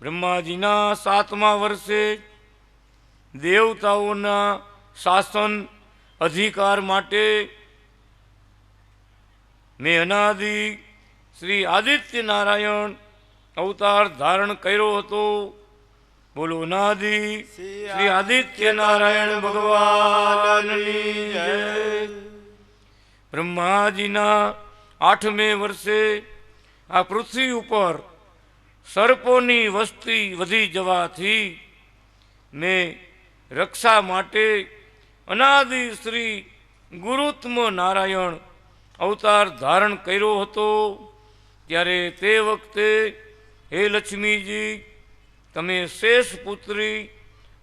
બ્રહ્માજીના સાતમા વર્ષે દેવતાઓના શાસન અધિકાર માટે મેં અનાદિ શ્રી આદિત્ય નારાયણ અવતાર ધારણ કર્યો હતો. બોલો અનાદિ શ્રી આદિત્ય નારાયણ ભગવાનની જય. બ્રહ્માજીના આઠમે વર્ષે આ પૃથ્વી ઉપર સર્પોની વસ્તી વધી જવાથી મેં રક્ષા માટે અનાદિ શ્રી ગુરુત્મ નારાયણ અવતાર ધારણ કર્યો હતો. ત્યારે તે વખતે હે લક્ષ્મીજી તમે શેષ પુત્રી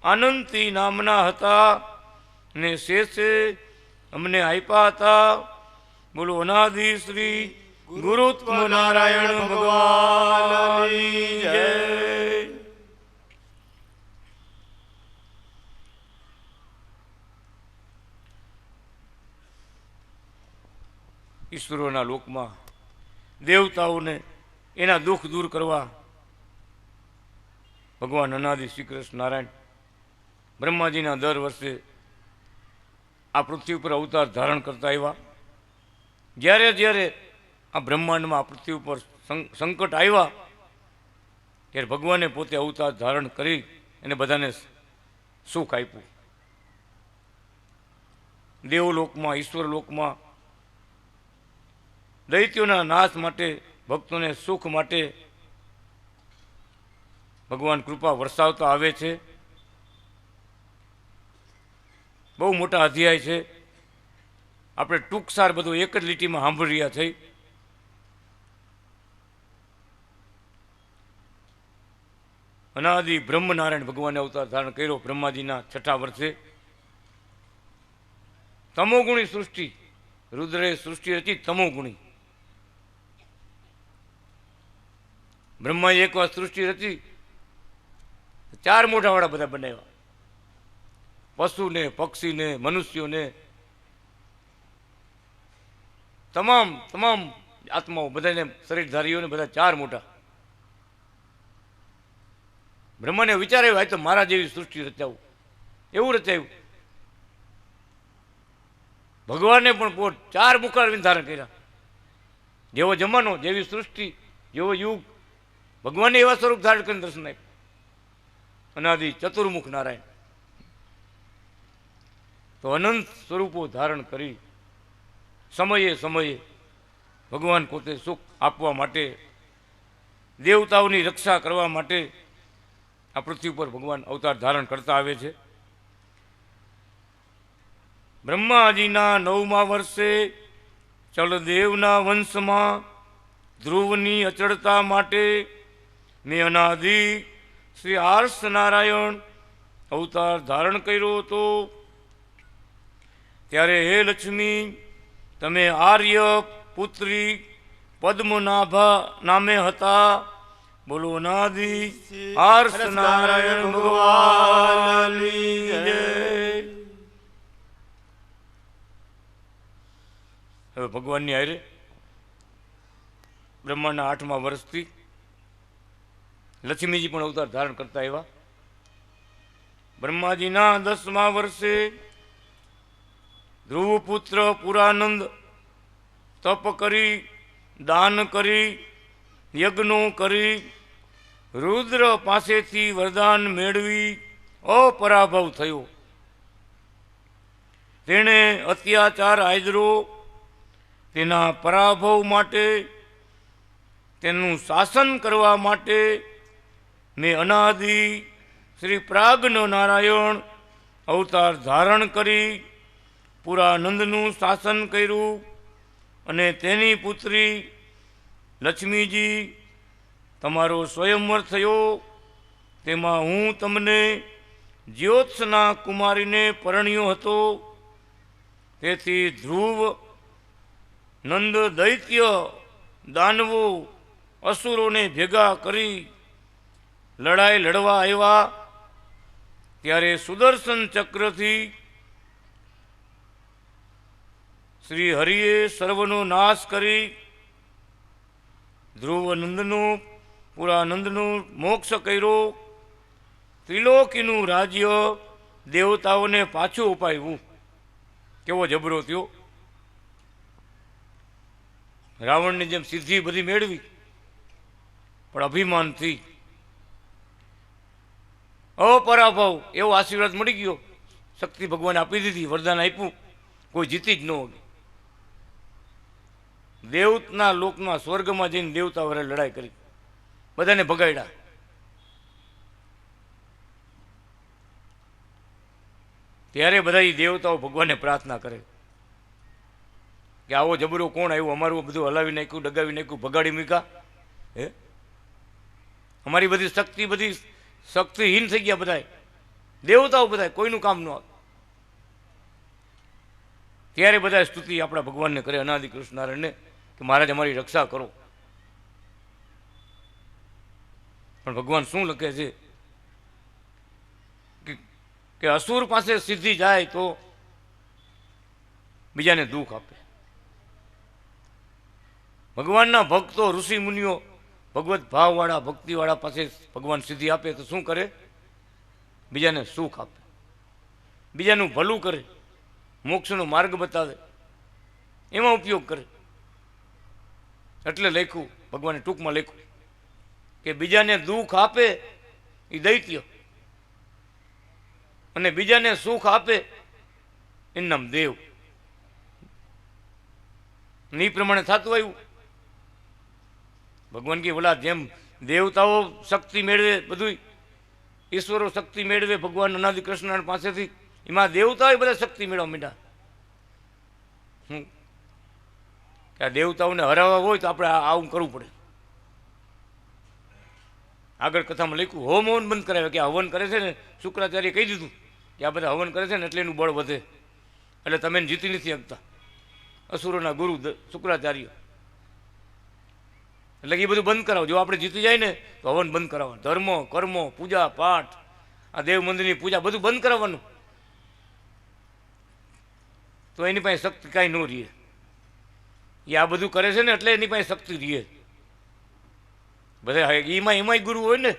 આનંતી નામના હતા ને શેષે અમને આપ્યા હતા. બોલો અનાદિ શ્રી ગુરુત્મ નારાયણ ભગવાનની જય. ઈશ્વરોના લોકમાં દેવતાઓને એના દુઃખ દૂર કરવા ભગવાન અનાદિ શ્રી કૃષ્ણ નારાયણ બ્રહ્માજીના દર વર્ષે આ પૃથ્વી ઉપર અવતાર ધારણ કરતા આવ્યા. જ્યારે જ્યારે આ બ્રહ્માંડમાં આ પૃથ્વી ઉપર સંકટ આવ્યા ત્યારે ભગવાને પોતે અવતાર ધારણ કરી અને બધાને સુખ આપ્યું. દેવલોકમાં ઈશ્વર લોકમાં દૈત્યોના નાશ માટે ભક્તોને સુખ માટે ભગવાન કૃપા વરસાવતા આવે છે. બહુ મોટા અધ્યાય છે. આપણે ટૂંકસાર બધું એક જ લીટીમાં સાંભળી રહ્યા થઈ. અનાદિ બ્રહ્મનારાયણ ભગવાને અવતાર ધારણ કર્યો બ્રહ્માજીના છઠ્ઠા વર્ષે. તમોગુણી સૃષ્ટિ રુદ્રે સૃષ્ટિ રચી તમોગુણી. બ્રહ્માએ એક વાર સૃષ્ટિ રચી ચાર મોઢાવાળા બધા બનાવ્યા. પશુને પક્ષીને મનુષ્યોને તમામ તમામ આત્માઓ બધાને શરીરધારીઓને બધા ચાર મોઢા. બ્રહ્માને વિચાર આવ્યો આ તો મારા જેવી સૃષ્ટિ રચાવું. એવું રચાયું. ભગવાને પણ પોત ચાર મુખારવિંદ ધારણ કર્યા. જેવો જમાનો જેવી સૃષ્ટિ જેવો યુગ ભગવાને એવા સ્વરૂપ ધારણ કરીને દર્શન આપ્યું. અનાદિ ચતુર્મુખ નારાયણ તો અનંત સ્વરૂપો ધારણ કરી સમયે સમયે ભગવાન પોતે સુખ આપવા માટે, દેવતાઓની રક્ષા કરવા માટે આ પૃથ્વી પર ભગવાન અવતાર ધારણ કરતા આવે છે. બ્રહ્માજીના 9મા વર્ષે ચલદેવના વંશમાં ધ્રુવની અચળતા માટે મેં અનાદિ શ્રી આર્ષ નારાયણ અવતાર ધારણ કર્યો હતો. ત્યારે હે લક્ષ્મી, તમે આર્ય પુત્રી પદ્મનાભા નામે હતા. બોલો અનાદિ આર્ષ નારાયણ ભગવાનની જય. હવે ભગવાનની હારે બ્રહ્માંડના 8મા વર્ષથી લક્ષ્મીજી પણ અવતાર ધારણ કરતા આવ્યા. બ્રહ્માજીના 10મા વર્ષે ધ્રુવપુત્ર પુરાનંદ તપ કરી, દાન કરી, યજ્ઞો કરી, રુદ્ર પાસેથી વરદાન મેળવી અપરાભવ થયો. તેણે અત્યાચાર આદર્યો. તેના પરાભવ માટે, તેનું શાસન કરવા માટે મેં અનાદિ શ્રી પ્રાજ્ઞ નારાયણ અવતાર ધારણ કરી પુરાનંદનું શાસન કર્યું. અને તેની પુત્રી લક્ષ્મીજી તમારો સ્વયંવર થયો. તેમાં હું તમને જ્યોત્સના કુમારીને પરણ્યો હતો. તેથી ધ્રુવ, નંદ દૈત્ય, દાનવો, અસુરોને ભેગા કરી લડાઈ લડવા આવ્યા. ત્યારે સુદર્શન ચક્રથી શ્રી હરિએ સર્વનો નાશ કરી ધ્રુવનંદનું, પુરાનંદનું મોક્ષ કર્યો. ત્રિલોકીનું રાજ્ય દેવતાઓને પાછું અપાવ્યું. કેવો જબરો થયો! રાવણની જેમ સિદ્ધિ બધી મેળવી, પણ અભિમાનથી અપરાભવ એવો આશીર્વાદ મળી ગયો. શક્તિ ભગવાને આપી દીધી, વરદાન આપ્યું, કોઈ જીતી જ ન હોય. દેવના લોકમાં, સ્વર્ગમાં જઈને દેવતા વરે લડાઈ કરી, બધાને ભગાડ્યા. ત્યારે બધા એ દેવતાઓ ભગવાનને પ્રાર્થના કરે કે આવો જબરો કોણ આવ્યો, અમારું બધું હલાવી નાખ્યું, ડગાવી નાખ્યું, ભગાડી મૂક્યા. હે, અમારી બધી શક્તિહીન થઈ ગયા બધા દેવતાઓ, બધા કોઈનું કામ ન આવે. ત્યારે બધા સ્તુતિ આપણા ભગવાનને કરે, અનાદિ કૃષ્ણનારાયણને, કે મહારાજ અમારી રક્ષા કરો. પણ ભગવાન શું લખે છે કે અસુર પાસે સિદ્ધિ જાય તો બીજાને દુઃખ આપે. ભગવાનના ભક્તો, ઋષિ મુનિઓ, ભગવત ભાવવાળા, ભક્તિવાળા પાસે ભગવાન સિદ્ધિ આપે તો શું કરે? બીજાને સુખ આપે, બીજાનું ભલું કરે, મોક્ષનો માર્ગ બતાવે, એમાં ઉપયોગ કરે. એટલે લખ્યું, ભગવાને ટૂંકમાં લખ્યું કે બીજાને દુઃખ આપે એ દૈત્ય, અને બીજાને સુખ આપે એનું નામ દેવ. એ પ્રમાણે થતું આવ્યું. ભગવાન કે બોલા જેમ દેવતાઓ શક્તિ મેળવે, બધું ઈશ્વરો શક્તિ મેળવે ભગવાન અનાદિ કૃષ્ણ પાસેથી, એમાં દેવતાઓ બધા શક્તિ મેળવવા માંડ્યા. કે આ દેવતાઓને હરાવવા હોય તો આપણે આવું કરવું પડે. આગળ કથામાં લખ્યું, હોમ હવન બંધ કરાવે. કે હવન કરે છે ને, શુક્રાચાર્ય કહી દીધું કે આ બધા હવન કરે છે ને એટલે એનું બળ વધે, એટલે તમે જીતી નથી શકતા. અસુરોના ગુરુ શુક્રાચાર્ય, એટલે એ બધું બંધ કરાવો. જો આપણે જીતી જાય ને તો હવન બંધ કરાવવાનું. ધર્મ, કર્મ, પૂજા પાઠ, આ દેવ મંદિરની પૂજા બધું બંધ કરાવવાનું. તો એની પાસે શક્તિ કાંઈ ન રહે. એ આ બધું કરે છે ને એટલે એની પાસે શક્તિ રહે. બધા એમાંય ગુરુ હોય ને,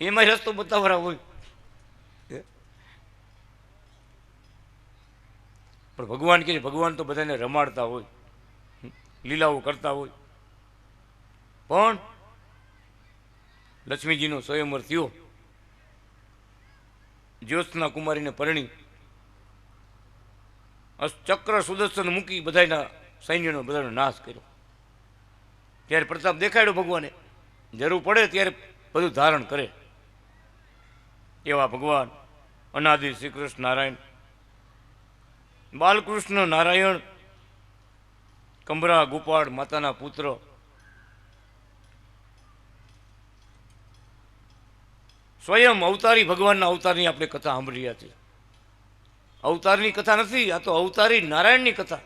એમાંય રસ્તો બતાવરા હોય. પણ ભગવાન કે ભગવાન તો બધાને રમાડતા હોય, લીલાઓ કરતા હોય. પણ લક્ષ્મીજીનો સ્વયંવર થયો, જ્યોત્સના કુમારીને પરણી, ચક્ર સુદર્શન મૂકી બધાના સૈન્યનો બધાનો નાશ કર્યો. ત્યારે પ્રતાપ દેખાડ્યો ભગવાને, જરૂર પડે ત્યારે બધું ધારણ કરે એવા ભગવાન અનાદિ શ્રી કૃષ્ણ નારાયણ, બાલકૃષ્ણ નારાયણ, કંબરા ગોપાળ માતાના પુત્ર, સ્વયં અવતારી ભગવાનના અવતારની આપણે કથા સાંભળી રહ્યા છીએ. અવતારની કથા નથી, આ તો અવતારી નારાયણની કથા.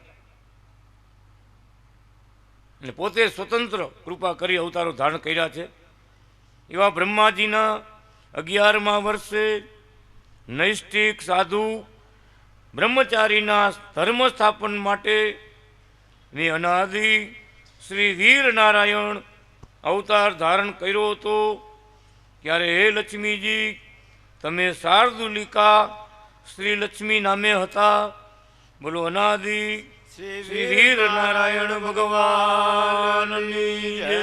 અને પોતે સ્વતંત્ર કૃપા કરી અવતારો ધારણ કર્યા છે. એવા બ્રહ્માજીના 11મા વર્ષે નૈષ્ઠિક સાધુ બ્રહ્મચારીના ધર્મ સ્થાપન માટે ને અનાદિ શ્રી વીર નારાયણ અવતાર ધારણ કર્યો હતો. ત્યારે હે લક્ષ્મીજી, તમે શાર્દુલિકા શ્રી લક્ષ્મી નામે હતા. બોલો અનાદિ શ્રી વીર નારાયણ ભગવાનની જય.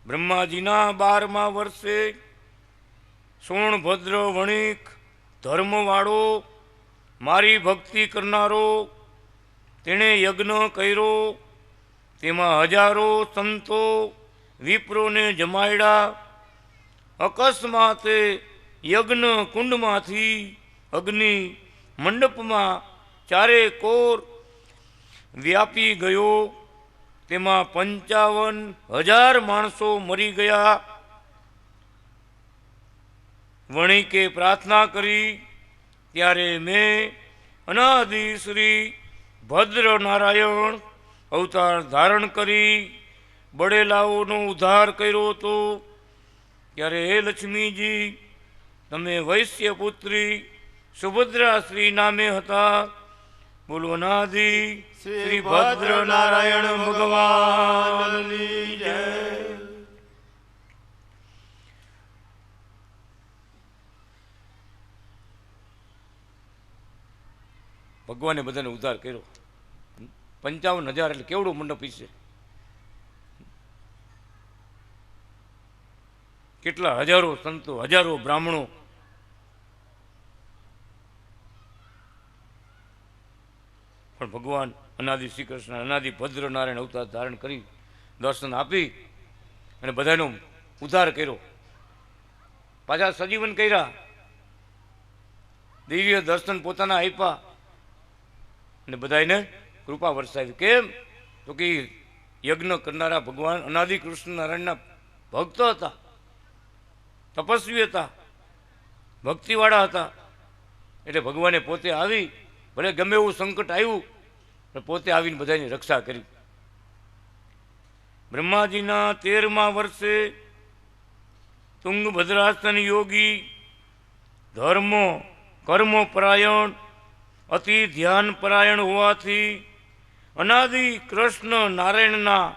બ્રહ્માજીના 12મા વર્ષે સોણભદ્ર વણિક ધર્મવાળો મારી ભક્તિ કરનારો તેણે યજ્ઞ કર્યો. તેમાં હજારો સંતો વિપ્રોને જમાડ્યા. અકસ્માતે યજ્ઞ કુંડમાંથી અગ્નિ મંડપમાં ચારે કોર વ્યાપી ગયો. તેમાં 55,000 માણસો મરી ગયા. વણિકે પ્રાર્થના કરી ત્યારે મેં અનાદિ શ્રી ભદ્ર નારાયણ અવતાર ધારણ કરી બળેલાઓનો ઉદ્ધાર કર્યો હતો. ત્યારે હે લક્ષ્મીજી, તમે વૈશ્ય પુત્રી સુભદ્રા શ્રી નામે હતા. બોલો અનાદિ શ્રી ભદ્ર નારાયણ ભગવાનની જય. ભગવાને બધાને ઉદ્ધાર કર્યો. 55,000 એટલે કેવડો મંડપ છે. કેટલા હજારો સંતો, હજારો બ્રાહ્મણો. પણ ભગવાન અનાદિ શ્રી કૃષ્ણ અનાદિ ભદ્ર નારાયણ અવતાર ધારણ કરી દર્શન આપી અને બધાનો ઉદ્ધાર કર્યો. પાછા સજીવન કર્યા, દિવ્ય દર્શન પોતાના આપ્યા અને બધાને કૃપા વરસાવી. કેમ તો કે યજ્ઞ કરનારા ભગવાન અનાદિ કૃષ્ણ નારાયણના ભક્ત હતા, તપસ્વી હતા, ભક્તિવાળા હતા. એટલે ભગવાને પોતે આવી, ભલે ગમે એવું સંકટ આવ્યું પણ પોતે આવીને બધાની રક્ષા કરી. બ્રહ્માજીના 13મા વર્ષે તુંગભદ્રાસન યોગી ધર્મ કર્મ પરાયણ અતિ ધ્યાન પરાયણ હોવાથી અનાદિ કૃષ્ણ નારાયણના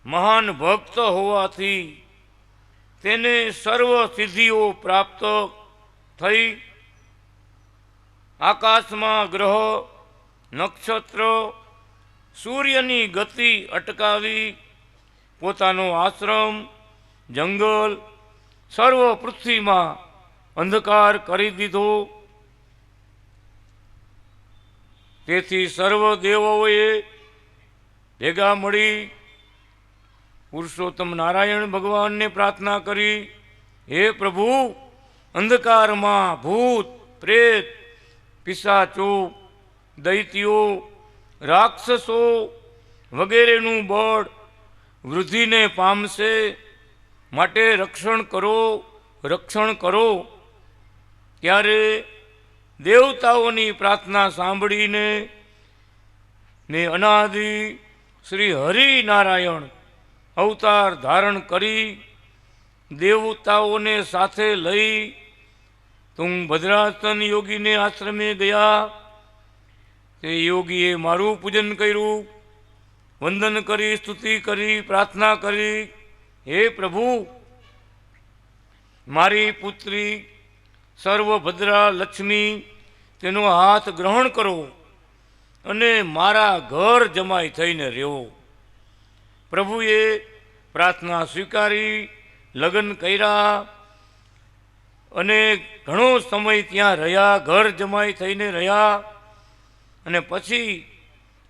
મહાન ભક્ત હોવાથી તેને સર્વ સિદ્ધિઓ પ્રાપ્ત થઈ. આકાશમાં ગ્રહ નક્ષત્ર સૂર્યની ગતિ અટકાવી પોતાનો આશ્રમ જંગલ સર્વ પૃથ્વીમાં અંધકાર કરી દીધો. તેથી સર્વ દેવોએ ભેગા મળી પુરુષોત્તમ નારાયણ ભગવાનને પ્રાર્થના કરી, હે પ્રભુ, અંધકારમાં ભૂત પ્રેત પિશાચો દૈત્યો રાક્ષસો વગેરેનું બળ વૃદ્ધિને પામશે, માટે રક્ષણ કરો. ત્યારે દેવતાઓની પ્રાર્થના સાંભળીને ને અનાદિ શ્રી હરિનારાયણ અવતાર ધારણ કરી દેવતાઓને સાથે લઈ તુંગભદ્રાસન યોગીને આશ્રમે ગયા. તે યોગીએ મારું પૂજન કર્યું, વંદન કરી, સ્તુતિ કરી, પ્રાર્થના કરી, હે પ્રભુ, મારી પુત્રી સર્વભદ્રા લક્ષ્મી તેનો હાથ ગ્રહણ કરો અને મારા ઘર જમાઈ થઈને રહેવો. પ્રભુએ પ્રાર્થના સ્વીકારી લગ્ન કર્યા અને ઘણો સમય ત્યાં રહ્યા, ઘર જમાઈ થઈને રહ્યા. અને પછી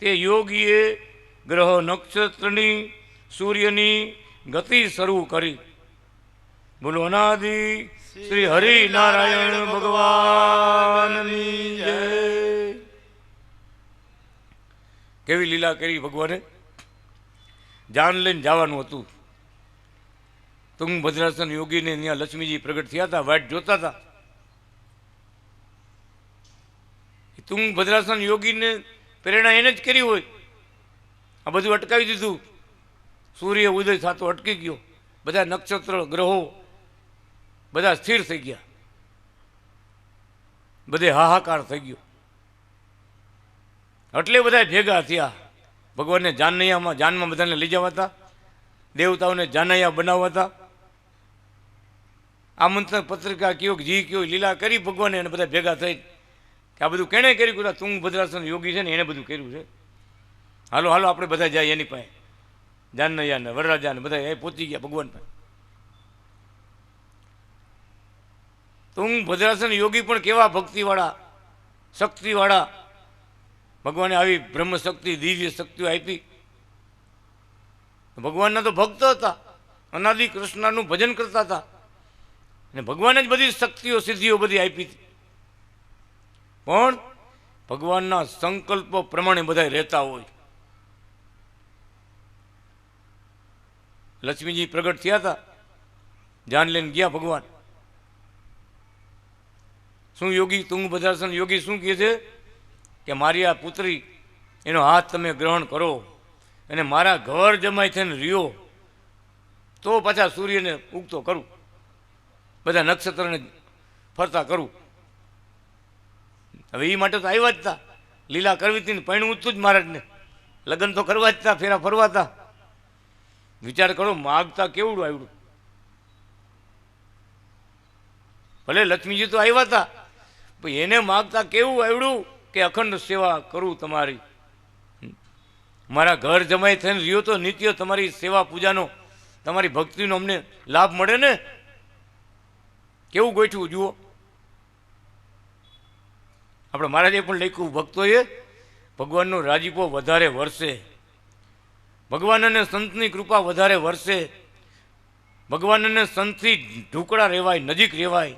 તે યોગીએ ગ્રહ નક્ષત્રની, સૂર્યની ગતિ શરૂ કરી. બોલો અનાદિ શ્રી હરિનારાયણ ભગવાનની જય. કેવી લીલા કરી ભગવાને. જાન લઈને જવાનું હતું. તુંગભદ્રાસન યોગીને ત્યાં લક્ષ્મીજી પ્રગટ થયા હતા, વાટ જોતા હતા. તુંગભદ્રાસન યોગીને પ્રેરણા એને જ કરી હોય. આ બધું અટકાવી દીધું. સૂર્ય ઉદય થતો અટકી ગયો, બધા નક્ષત્ર ગ્રહો બધા સ્થિર થઈ ગયા, બધે હાહાકાર થઈ ગયો. એટલે બધા ભેગા થયા. ભગવાનને જાનમાં બધાને લઈ જવા હતા, દેવતાઓને જાનૈયા બનાવવા હતા. આમંત્રણ પત્રિકા કયો જી કયો લીલા કરી ભગવાને, અને બધા ભેગા થઈ કે આ બધું કેણે કર્યું? તુંગભદ્રાસન યોગી છે ને એને બધું કર્યું છે. હાલો હાલો આપણે બધા જાય એની પાસે. જાનૈયાને વરરાજાને બધા એ પહોંચી ગયા ભગવાન પાસે. તુંગભદ્રાસન યોગી પણ કેવા ભક્તિવાળા, શક્તિવાળા. ભગવાને આવી બ્રહ્મ શક્તિ, દિવ્ય શક્તિઓ આપી. ભગવાનના તો ભક્ત હતા, અનાદિ કૃષ્ણનું ભજન કરતા હતા, અને ભગવાને જ બધી શક્તિઓ સિદ્ધિઓ બધી આપી હતી. પણ ભગવાનના સંકલ્પ પ્રમાણે બધા રહેતા હોય. લક્ષ્મીજી પ્રગટ થયા હતા, જાન લઈને ગયા ભગવાન. શું યોગી તુંગભદ્રાસન યોગી શું કહે છે કે મારી આ પુત્રી, એનો હાથ તમે ગ્રહણ કરો અને મારા ઘર જમાઈ થઈને રહ્યો તો પાછા સૂર્યને ઉગતો કરું, બધા નક્ષત્રને ફરતા કરું. હવે એ માટે તો આવ્યા જ હતા. લીલા કરવી હતી ને પૈણું હતું જ મહારાજને. લગ્ન તો કરવા જ હતા, ફેરા ફરવા હતા. વિચાર કરો, માગતા કેવડું આવ્યું. ભલે લક્ષ્મીજી તો આવ્યા હતા, પણ એને માગતા કેવું આવડ્યું કે અખંડ સેવા કરું તમારી. મારા ઘર જમાઈ થઈને રહ્યો તો નિત્ય તમારી સેવા પૂજાનો, તમારી ભક્તિનો અમને લાભ મળે ને. કેવું ગોઠવું જુઓ. આપણે મહારાજે પણ લખ્યું, ભક્તોએ ભગવાનનો રાજીપો વધારે વરસે, ભગવાન અને સંતની કૃપા વધારે વરસે, ભગવાન અને સંતથી ઢુકડા રહેવાય, નજીક રહેવાય,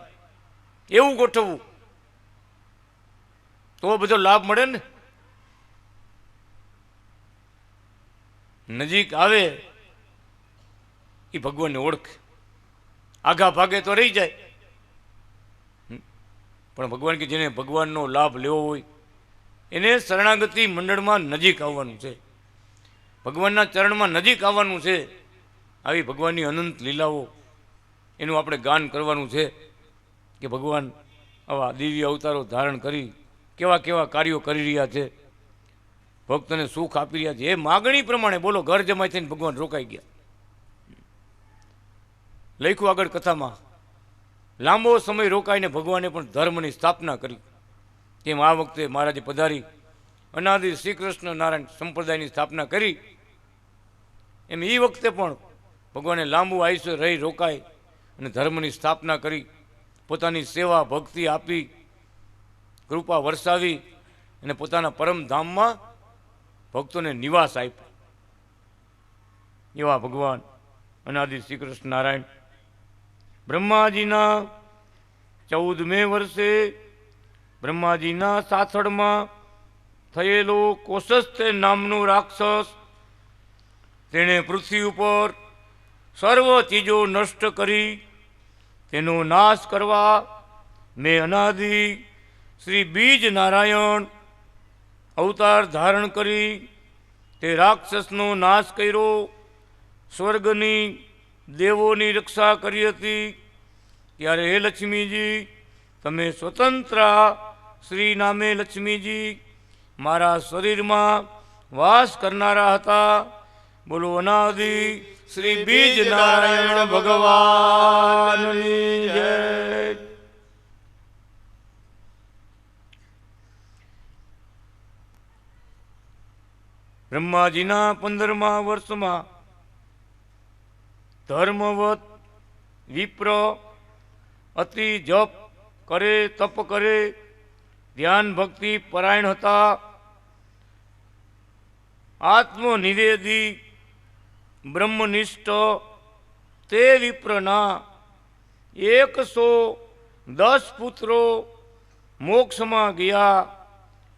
એવું ગોઠવવું તો બધો લાભ મળે ને. નજીક આવે એ ભગવાનને ઓળખે, આઘા ભાગે તો રહી જાય. પણ ભગવાન કે જેને ભગવાનનો લાભ લેવો હોય એને શરણાગતિ મંડળમાં નજીક આવવાનું છે, ભગવાનના ચરણમાં નજીક આવવાનું છે. આવી ભગવાનની અનંત લીલાઓ એનું આપણે ગાન કરવાનું છે કે ભગવાન આવા દિવ્ય અવતારો ધારણ કરી કેવા કેવા કાર્યો કરી રહ્યા છે, ભક્તને સુખ આપી રહ્યા છે. એ માગણી પ્રમાણે બોલો ઘર જમાઈ થઈને ભગવાન રોકાઈ ગયા. લખ્યું આગળ કથામાં, લાંબો સમય રોકાઈને ભગવાને પણ ધર્મની સ્થાપના કરી. તેમ આ વખતે મહારાજે પધારી અનાદિ શ્રી કૃષ્ણ નારાયણ સંપ્રદાયની સ્થાપના કરી. એમ એ વખતે પણ ભગવાને લાંબુ આયુષ્ય રહી રોકાય અને ધર્મની સ્થાપના કરી, પોતાની સેવા ભક્તિ આપી, કૃપા વરસાવી અને પોતાના પરમધામમાં ભક્તોને નિવાસ આપ્યો. એવા ભગવાન અનાદિ શ્રી કૃષ્ણ નારાયણ બ્રહ્માજીના 14મે વર્ષે બ્રહ્માજીના સાથળમાં થયેલો કોશસ્તે નામનો રાક્ષસ, તેણે પૃથ્વી ઉપર સર્વ ચીજો નષ્ટ કરી તેનો નાશ કરવા મેં અનાદિ શ્રી બીજ નારાયણ અવતાર ધારણ કરી તે રાક્ષસનો નાશ કર્યો. સ્વર્ગની દેવોની રક્ષા કરી હતી. ત્યારે હે લક્ષ્મીજી, તમે સ્વતંત્ર શ્રી નામે લક્ષ્મીજી મારા શરીરમાં વાસ કરનારા હતા. બોલો અનાદિ શ્રી બીજ નારાયણ ભગવાનની જય. બ્રહ્માજીના 15મા વર્ષમાં ધર્મવત વિપ્ર અતિ જપ કરે, તપ કરે, ધ્યાન ભક્તિ પરાયણ હતા. આત્મનિવેદી બ્રહ્મનિષ્ઠ તે વિપ્રના 110 પુત્રો મોક્ષમાં ગયા.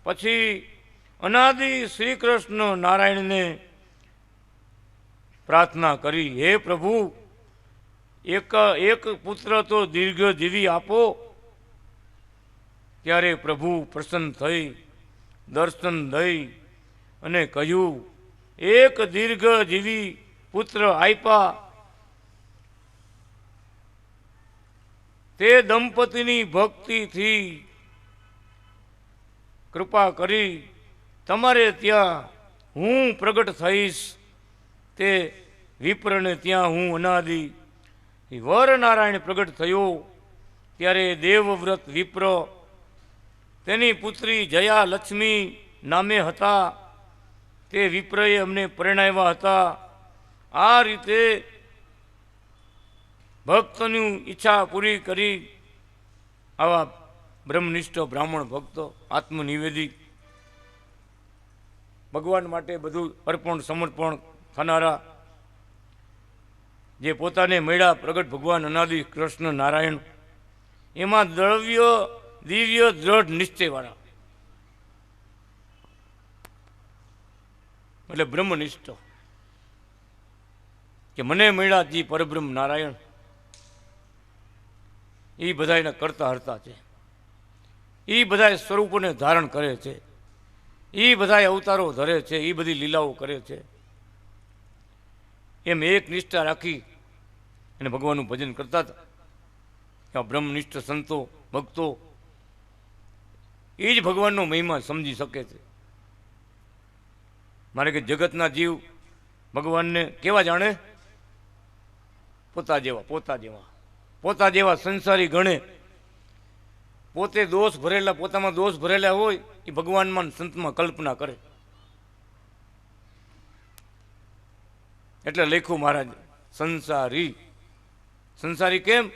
પછી અનાદિ શ્રી કૃષ્ણ નારાયણને પ્રાર્થના કરી, હે પ્રભુ, એક પુત્ર તો દીર્ઘ જીવી આપો. ત્યારે પ્રભુ પ્રસન્ન થઈ, દર્શન દઈ અને કહ્યું, એક દીર્ઘ જીવી પુત્ર આપ્યા. તે દંપતીની ભક્તિથી કૃપા કરી તમારે ત્યાં હું પ્રગટ થઈશ. તે વિપ્રને ત્યાં હું અનાદિ વર નારાયણ પ્રગટ થયો. ત્યારે દેવવ્રત વિપ્ર તેની પુત્રી જયા લક્ષ્મી નામે હતા. તે વિપ્રએ અમને પરણાવ્યા હતા. આ રીતે ભક્તની ઈચ્છા પૂરી કરી આવા બ્રહ્મનિષ્ઠ બ્રાહ્મણ ભક્તો, આત્મનિવેદી, ભગવાન માટે બધું અર્પણ સમર્પણ થનારા, જે પોતાને મળ્યા પ્રગટ ભગવાન અનાદિ કૃષ્ણ નારાયણ, એમાં દ્રવ્ય દિવ્ય દ્રઢ નિશ્ચયવાળા, એટલે બ્રહ્મનિષ્ઠ, કે મને મળ્યા જી પરબ્રહ્મ નારાયણ, એ બધા એના કરતા હરતા છે. એ બધા સ્વરૂપોને ધારણ કરે છે, એ બધા અવતારો ધરે છે, એ બધી લીલાઓ કરે છે. એમ એક નિષ્ઠા રાખી અને ભગવાનનું ભજન કરતા હતા. બ્રહ્મનિષ્ઠ સંતો ભક્તો એ જ ભગવાનનો મહિમા સમજી શકે છે. મારે કે જગતના જીવ ભગવાનને કેવા જાણે? પોતા જેવા, પોતા જેવા, પોતા જેવા સંસારી ગણે. પોતે દોષ ભરેલા, પોતામાં દોષ ભરેલા હોય એ ભગવાનમાં સંતમાં કલ્પના કરે. એટલે લખ્યું મહારાજ, સંસારી. સંસારી કેમ?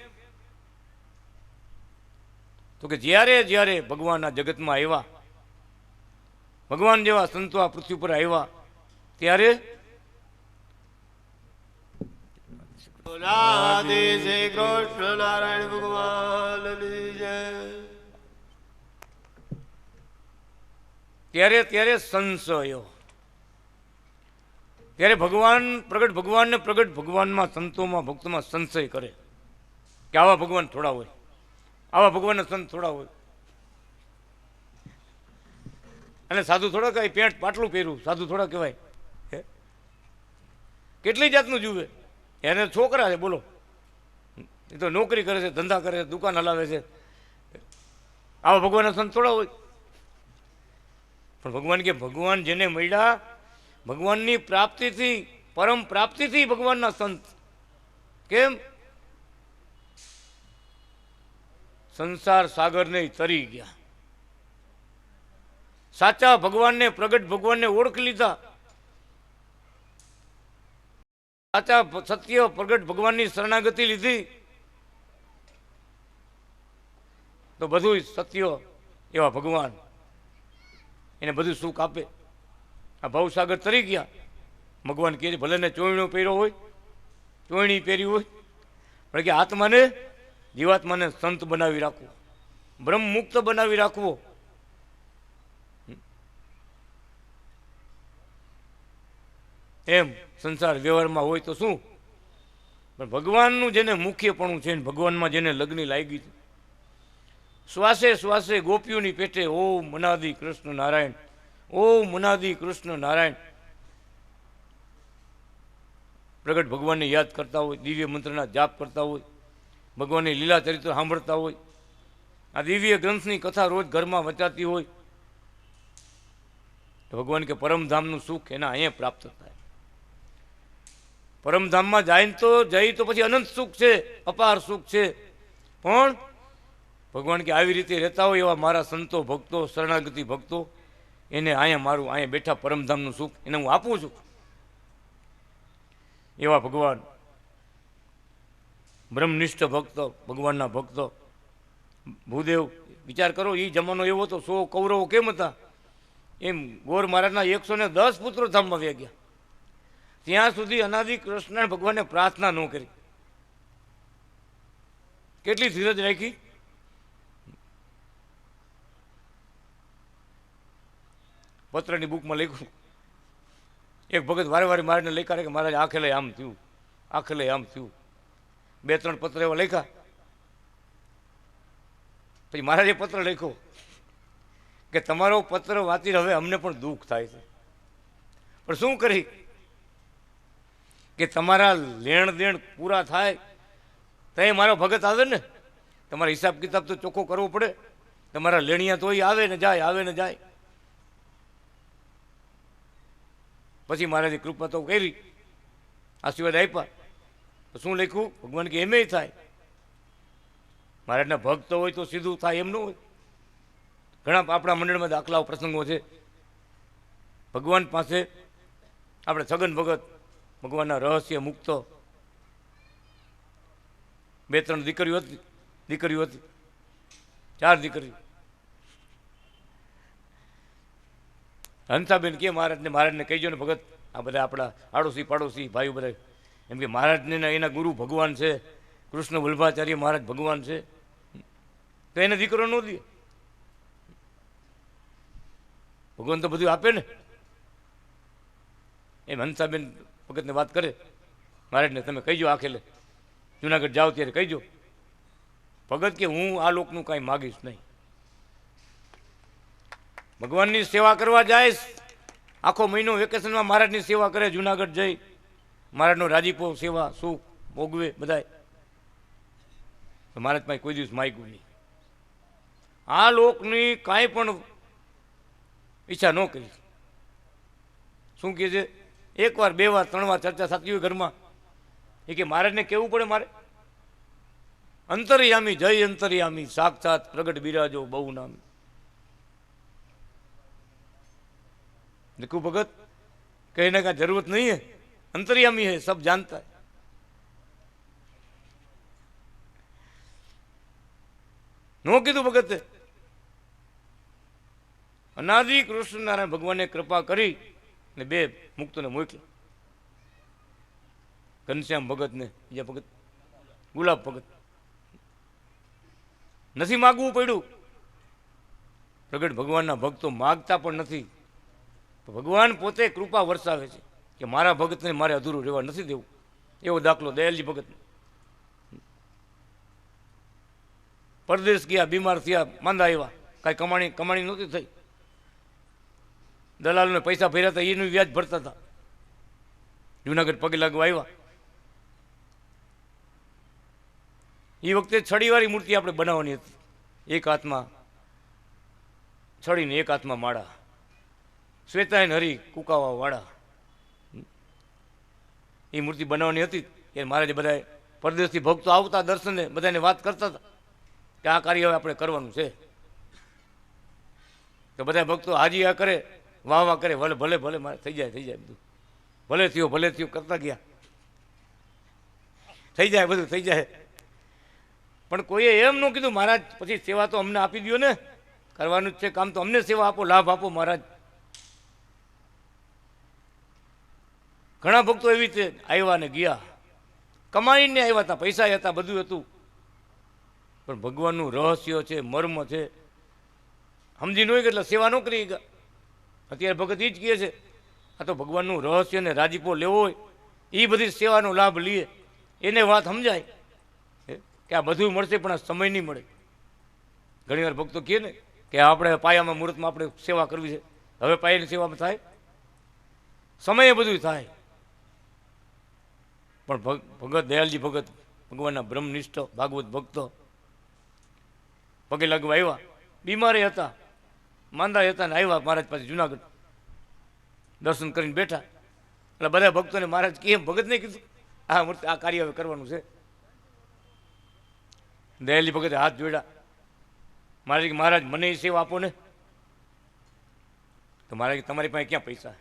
તો કે જ્યારે જ્યારે ભગવાન આ જગતમાં આવ્યા, ભગવાન જેવા સંતો આ પૃથ્વી પર આવ્યા, ત્યારે રાધે શ્રી કૃષ્ણ નારાયણ ભગવાનની જય. ત્યારે ત્યારે સંશયો, ત્યારે ભગવાન પ્રગટ ભગવાનમાં સંતોમાં ભક્તોમાં સંશય કરે કે આવા ભગવાન થોડા હોય, આવા ભગવાનના સંત થોડા હોય. અને સાધુ થોડા કહેવાય, પેન્ટ પાટલું પહેર્યું સાધુ થોડા કહેવાય? કેટલી જાતનું જુએ. એને છોકરા છે, બોલો, એ તો નોકરી કરે છે, ધંધા કરે છે, દુકાન હલાવે છે. આવા ભગવાનના સંત થોડા હોય? પણ ભગવાન કે ભગવાન જેને મળ્યા, ભગવાનની પ્રાપ્તિથી, પરમ પ્રાપ્તિથી ભગવાનના સંત. કેમ? સંસાર સાગરને તરી ગયા. સાચા ભગવાનને, પ્રગટ ભગવાનને ઓળખી લીધા. સાચા સત્ય પ્રગટ ભગવાનની શરણાગતિ લીધી તો બધું સત્ય એવા ભગવાન એને બધું સુખ આપે. આ ભવસાગર તરી ગયા. ભગવાન કહે છે ભલે ને ચોયણો પહેર્યો હોય, ચોયણી પહેરી હોય, પણ કે આત્માને, જીવાત્માને સંત બનાવી રાખવો, બ્રહ્મ મુક્ત બનાવી રાખવો. એમ સંસાર વ્યવહારમાં હોય તો શું, પણ ભગવાનનું જેને મુખ્યપણું છે, ભગવાનમાં જેને લગ્ની લાગી છે, શ્વાસે શ્વાસે ગોપીઓની પેટે ઓમ અનાદિ કૃષ્ણ નારાયણ, ઓમ અનાદિ કૃષ્ણ નારાયણ, પ્રગટ ભગવાનને યાદ કરતા હોય, દિવ્ય મંત્રના જાપ કરતા હોય, ભગવાનની લીલા ચરિત્ર સાંભળતા હોય, આ દિવ્ય ગ્રંથની કથા રોજ ઘરમાં વચાતી હોય, તો ભગવાન કે પરમધામનું સુખ એના અહીંયા પ્રાપ્ત થાય. પરમધામમાં જાય તો પછી અનંત સુખ છે, અપાર સુખ છે. પણ ભગવાન કે આવી રીતે રહેતા હોય એવા મારા સંતો ભક્તો, શરણાગતિ ભક્તો, એને અહીંયા મારું અહીંયા બેઠા પરમધામનું સુખ એને હું આપું છું. એવા ભગવાન બ્રહ્મનિષ્ઠ ભક્તો, ભગવાનના ભક્તો. ભૂદેવ વિચાર કરો, એ જમાનો એવો હતો, 100 કૌરવો કેમ હતા એમ ગોર મહારાજના 110 પુત્રો ધામમાં વ્યા ગયા. ત્યાં સુધી અનાદિ કૃષ્ણ ભગવાને પ્રાર્થના ન કરી. કેટલી ધીરજ રાખી. પત્રની બુકમાં લખ્યું, એક ભગત વારે વારે મારીને લખ્યા કે મહારાજ આખેલે આમ થયું, આખેલે આમ થયું. 2-3 પત્ર એવા લખ્યા. પછી મહારાજે પત્ર લખ્યો કે તમારો પત્ર વાંચીને હવે અમને પણ દુઃખ થાય છે, પણ શું કરી કે તમારા લેણ દેણ પૂરા થાય તો એ મારો ભગત આવે ને, તમારા હિસાબ કિતાબ તો ચોખ્ખો કરવો પડે. તમારા લેણિયા તો આવે ને જાય, આવે ને જાય. પછી મહારાજે કૃપા તો કરી, આશીર્વાદ આપ્યા. તો શું લખ્યું? ભગવાન કે એમે થાય. મહારાજના ભક્ત હોય તો સીધું થાય એમ ન હોય. ઘણા આપણા મંડળમાં દાખલાઓ પ્રસંગો છે. ભગવાન પાસે આપણે છગન ભગત ભગવાનના રહસ્ય મુક્તો, 2-3 દીકરીઓ હતી, 4 દીકરીઓ. હંસાબેન કે મહારાજને કહીજો ને ભગત, આ બધા આપણા આડોશી પાડોશી ભાઈઓ બધા એમ કે મહારાજને એના ગુરુ ભગવાન છે, કૃષ્ણ વલ્ભાચાર્ય મહારાજ ભગવાન છે, તો એને દીકરો ન દે. ભગવાન તો બધું આપે ને. એમ હંસાબેન ભગતને વાત કરે, મહારાજને તમે કહીજો આખેલે જુનાગઢ જાઓ ત્યારે કહીજો. ભગત કે હું આ લોકનું કાંઈ માગીશ નહીં, ભગવાનની સેવા કરવા જાય. આખો મહિનો વેકેશનમાં મહારાજની સેવા કરે, જુનાગઢ જઈ મહારાજનો રાજીપો, સેવા, સુખ ભોગવે બધાય. મહારાજ પાસે કોઈ દિવસ માગ્યું નહીં. આ લોકની કાંઈ પણ ઈચ્છા ન કરી. શું કહે છે? 1 વાર 2 વાર 3 વાર ચર્ચા થતી હોય ઘરમાં, એ કે મહારાજને કહેવું પડે મારે, અંતર્યામી જય અંતર્યામી સાક્ષાત પ્રગટ બિરાજો બહુ નામી. देखो भगत, कहने का जरूरत नहीं है, अंतर्यामी है, सब जानता है. नो कीधु भगत अनादि कृष्ण नारायण भगवान ने कृपा करी ने 2 मुक्त ने मोकल्या. घनश्याम भगत ने बीजा भगत गुलाब भगत. नहीं मागवू पड्યું. प्रगट भगवान भक्तो मागता पण नहीं. ભગવાન પોતે કૃપા વરસાવે છે કે મારા ભગતને મારે અધૂરું રહેવા નથી દેવું. એવો દાખલો દયાલજી ભગત. પરદેશ ગયા, બીમાર થયા, માંદા આવ્યા, કાંઈ કમાણી નહોતી થઈ. દલાલોને પૈસા ભર્યા હતા, એનું વ્યાજ ભરતા હતા. જુનાગઢ પગે લાગવા આવ્યા. એ વખતે છડીવાળી મૂર્તિ આપણે બનાવવાની હતી. એક હાથમાં છડીને એક હાથમાં માળા, શ્વેતાયન હરી કુકાવા વાળા. એ મૂર્તિ બનાવવાની હતી. એ મહારાજે બધા પરદેશથી ભક્તો આવતા દર્શને બધાને વાત કરતા હતા કે આ કાર્ય હવે આપણે કરવાનું છે. તો બધા ભક્તો હાજી આ કરે, વાહ વાહ કરે, ભલે ભલે ભલે મારે થઈ જાય બધું, ભલે થયું કરતા ગયા. થઈ જાય બધું થઈ જાય. પણ કોઈએ એમ ન કીધું મહારાજ પછી સેવા તો અમને આપી દો ને, કરવાનું જ છે કામ, તો અમને સેવા આપો, લાભ આપો મહારાજ. ઘણા ભક્તો એવી રીતે આવ્યા ને ગયા, કમાઈને આવ્યા હતા, પૈસા હતા, બધું હતું, પણ ભગવાનનું રહસ્ય છે, મર્મ છે, સમજી ન હોય એટલે સેવા ન કરી ગયા. અત્યારે ભગત એ જ કહે છે, આ તો ભગવાનનું રહસ્ય ને રાજીપો લેવો હોય એ બધી સેવાનો લાભ લઈએ, એને વાત સમજાય કે આ બધું મળશે પણ આ સમય નહીં મળે. ઘણી વાર ભક્તો કહે ને કે આપણે પાયામાં મુહૂર્તમાં આપણે સેવા કરવી છે, હવે પાયાની સેવામાં થાય, સમયે બધું થાય. પણ ભગત દયાલજી ભગત ભગવાનના બ્રહ્મનિષ્ઠ ભાગવત ભક્તો પગે લાગવા આવ્યા. બીમારે હતા, માંદા હતા ને આવ્યા મહારાજ પાસે જુનાગઢ, દર્શન કરીને બેઠા. એટલે બધા ભક્તોને મહારાજ કેમ ભગતને કીધું આ મૂર્તિ આ કાર્ય હવે કરવાનું છે. દયાલજી ભગતે હાથ જોડ્યા. મહારાજ કે મહારાજ મને એ સેવા આપો ને. તો મહારાજ તમારી પાસે ક્યાં પૈસા,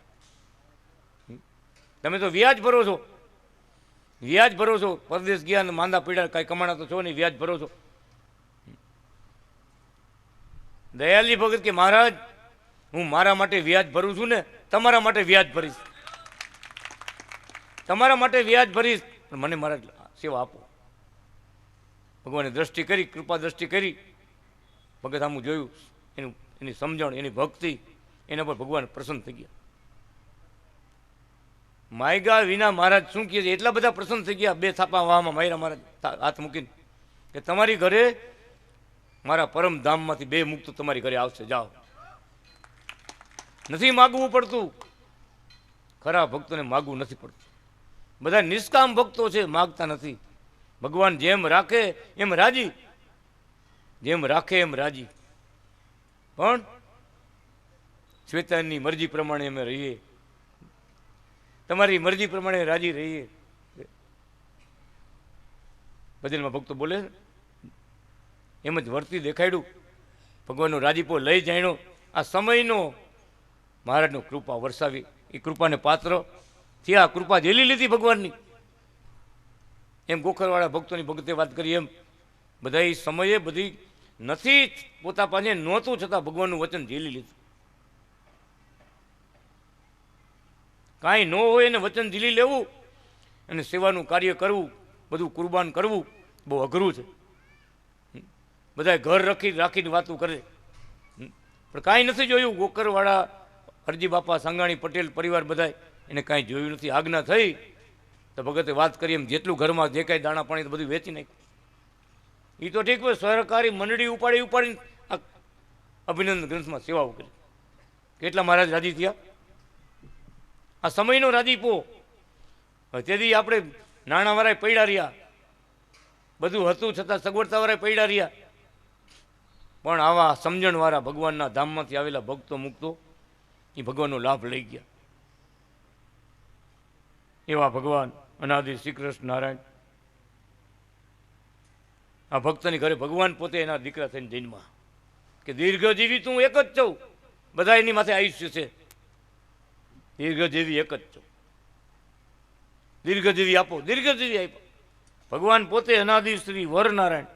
તમે તો વ્યાજ ભરો છો. વ્યાજ ભરો છો, પરદેશ ગયા અને માંદા પીડા, કાંઈ કમાણા તો છો નહીં, વ્યાજ ભરો છો. દયાલજી ભગત કે મહારાજ હું મારા માટે વ્યાજ ભરું છું ને, તમારા માટે વ્યાજ ભરીશ, તમારા માટે વ્યાજ ભરીશ, પણ મને મારા સેવા આપો. ભગવાને દ્રષ્ટિ કરી, કૃપા દ્રષ્ટિ કરી, ભગત આમ જોયું, એની સમજણ, એની ભક્તિ, એના પર ભગવાન પ્રસન્ન થઈ ગયા. માયગા વિના મહારાજ શું કહે છે, એટલા બધા પ્રસન્ન થઈ ગયા, બે થાપા વાહમાં માયરા મહારાજ હાથ મૂકીને કે તમારી ઘરે મારા પરમ ધામમાંથી બે મુક્ત તમારી ઘરે આવશે, જાઓ. નથી માગવું પડતું, ખરા ભક્તોને માગવું નથી પડતું. બધા નિષ્કામ ભક્તો છે, માગતા નથી. ભગવાન જેમ રાખે એમ રાજી, જેમ રાખે એમ રાજી. પણ શ્વેતાની મરજી પ્રમાણે અમે રહીએ, તમારી મરજી પ્રમાણે રાજી રહીએ. ભજનમાં ભક્તો બોલે એમ જ વર્તી દેખાડ્યું, ભગવાનનો રાજીપો લઈ જાણ્યો. આ સમયનો મહારાજનો કૃપા વરસાવી, એ કૃપાને પાત્ર થયા, કૃપા ઝેલી લીધી ભગવાનની. એમ ગોખરવાળા ભક્તોની ભક્તે વાત કરી એમ બધા એ સમયે બધી નથી પોતા પાસે નહોતું, છતાં ભગવાનનું વચન ઝેલી લીધું. કાંઈ ન હોય એને વચન ઝીલી લેવું અને સેવાનું કાર્ય કરવું, બધું કુરબાન કરવું બહુ અઘરું છે. બધા ઘર રાખીને વાતું કરે, પણ કાંઈ નથી જોયું. ગોકરવાળા હરજી બાપા, સાંગાણી પટેલ પરિવાર બધા એને કાંઈ જોયું નથી. આજ્ઞા થઈ તો ભગતે વાત કરી એમ જેટલું ઘરમાં જે કાંઈ દાણા પાણી બધું વેચી નાખ્યું. એ તો ઠીક હોય, સરકારી મંડળી ઉપાડીને આ અભિનંદન ગ્રંથમાં સેવાઓ કરી. કેટલા મહારાજ રાજી થયા. આ સમયનો રાજીપો. તેથી આપણે નાણાંવાળા પડ્યા રહ્યા, બધું હતું છતાં સગવડતાવાળા પડ્યા રહ્યા, પણ આવા સમજણવાળા ભગવાનના ધામમાંથી આવેલા ભક્તો મુક્તો એ ભગવાનનો લાભ લઈ ગયા. એવા ભગવાન અનાદિ શ્રી કૃષ્ણ નારાયણ આ ભક્તની ઘરે ભગવાન પોતે એના દીકરા થઈને જન્મા કે દીર્ઘજીવી તું એક જ છું, બધા એની માથે આયુષ્ય છે. દીર્ઘજીવી એક જ છું, દીર્ઘજીવી આપો, દીર્ઘજીવી આપો. ભગવાન પોતે અનાદિ શ્રી વરનારાયણ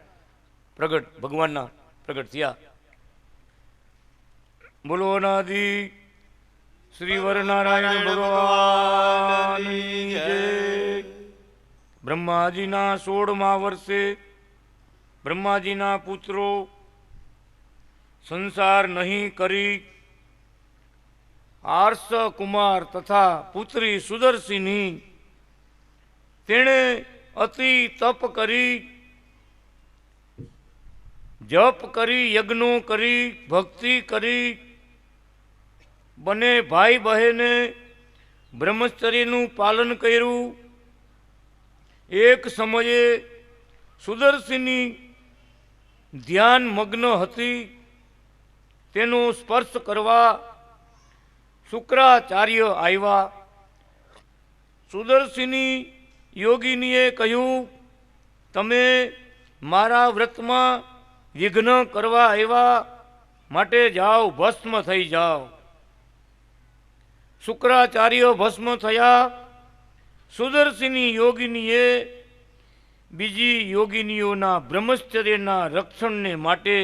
પ્રગટ, ભગવાનના પ્રગટ થયા. બોલો અનાદિ શ્રી વરનારાયણ ભગવાનની જય. બ્રહ્માજીના 16મા વર્ષે બ્રહ્માજીના પુત્રો સંસાર નહીં કરી આર્ષ કુમાર તથા પુત્રી સુદર્શિની તેણે અતિ તપ કરી, જપ કરી, યજ્ઞો કરી, ભક્તિ કરી, બંને ભાઈ બહેને બ્રહ્મચર્યનું પાલન કર્યું. એક સમયે સુદર્શિની ધ્યાન મગ્ન હતી. તેનો સ્પર્શ કરવા શુક્રાચાર્ય આવ્યા. સુદર્શિની યોગિનીએ કહ્યું, તમે મારા વ્રતમાં વિઘ્ન કરવા આવ્યા, માટે જાઓ, ભસ્મ થઈ જાઓ. શુક્રાચાર્ય ભસ્મ થયા. સુદર્શિની યોગિનીએ બીજી યોગિનીઓના બ્રહ્મચર્યના રક્ષણને માટે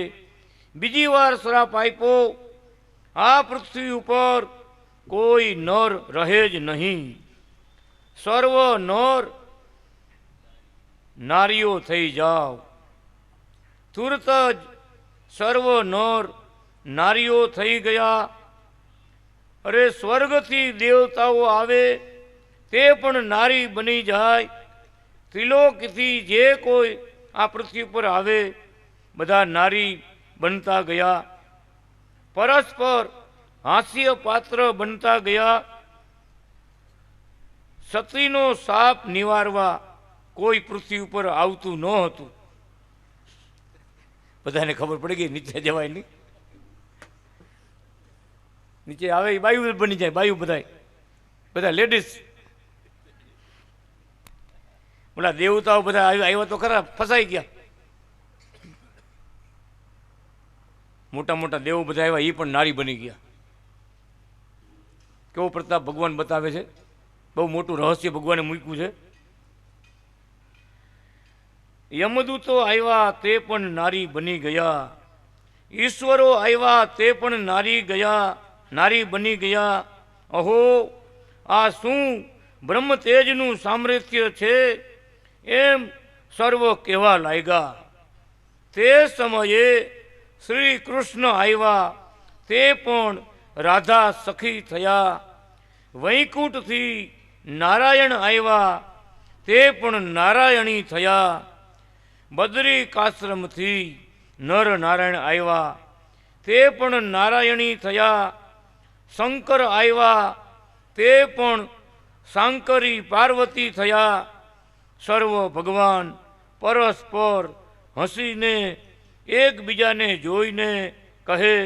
બીજી વાર શ્રાપ આપ્યો, આ પૃથ્વી ઉપર કોઈ નર રહે જ નહીં, સર્વ નર નારીઓ થઈ જાઓ. તુરત જ સર્વ નર નારીઓ થઈ ગયા. અરે સ્વર્ગથી દેવતાઓ આવે તે પણ નારી બની જાય. ત્રિલોકથી જે કોઈ આ પૃથ્વી પર આવે બધા નારી બનતા ગયા. પરસ્પર હાસ્ય પાત્ર બનતા ગયા. સતીનો શાપ નિવારવા કોઈ પૃથ્વી ઉપર આવતું ન હતું. બધાને ખબર પડી ગઈ નીચે જવાય નહીં, નીચે આવે એ બાયુ બની જાય. બાયુ બધા લેડીઝ. બોલા દેવતાઓ બધા આવ્યા તો ખરા, ફસાઈ ગયા. મોટા મોટા દેવો બધા આવ્યા, એ પણ નારી બની ગયા. કેવો પ્રતાપ ભગવાન બતાવે છે. બહુ મોટું રહસ્ય ભગવાને મૂક્યું છે. યમદૂતો આવ્યા તે પણ નારી બની ગયા, ઈશ્વરો આવ્યા તે પણ નારી બની ગયા. અહો, આ શું બ્રહ્મ તેજનું સામર્થ્ય છે, એમ સર્વ કહેવા લાગ્યા. તે સમયે શ્રી કૃષ્ણ આવ્યા તે પણ રાધા સખી થયા. વૈકુંઠથી નારાયણ આવ્યા તે પણ નારાયણી થયા. બદ્રિકાશ્રમથી નર નારાયણ આવ્યા તે પણ નારાયણી થયા. શંકર આવ્યા તે પણ શાંકરી પાર્વતી થયા. સર્વ ભગવાન પરસ્પર હસીને એકબીજાને જોઈને કહે,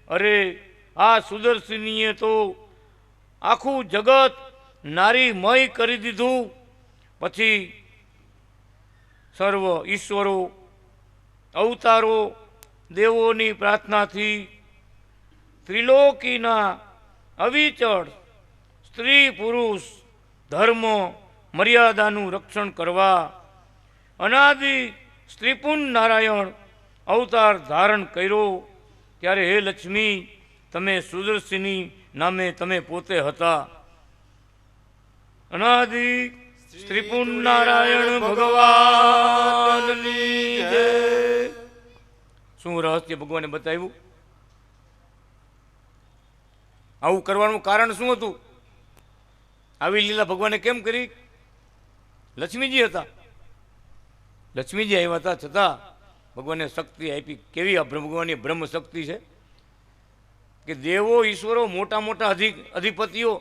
અરે આ સુદર્શનીએ તો આખું જગત નારીમય કરી દીધું. પછી સર્વ ઈશ્વરો અવતારો દેવોની પ્રાર્થનાથી ત્રિલોકીના અવિચળ સ્ત્રી પુરુષ ધર્મ મર્યાદાનું રક્ષણ કરવા અનાદિ સ્ત્રીપુંજ નારાયણ અવતાર ધારણ કર્યો. ત્યારે હે લક્ષ્મી, તમે સુદર્શિની નામે તમે પોતે હતા. અનાદિ સ્ત્રીપુંજ નારાયણ ભગવાનની જય. શું રહસ્ય ભગવાને બતાવ્યું? આવું કરવાનું કારણ શું હતું? આવી લીલા ભગવાને કેમ કરી? લક્ષ્મીજી હતા, લક્ષ્મીજી આવ્યા હતા, છતાં ભગવાને શક્તિ આપી. કેવી આ ભગવાનની બ્રહ્મ શક્તિ છે કે દેવો ઈશ્વરો મોટા મોટા અધિપતિઓ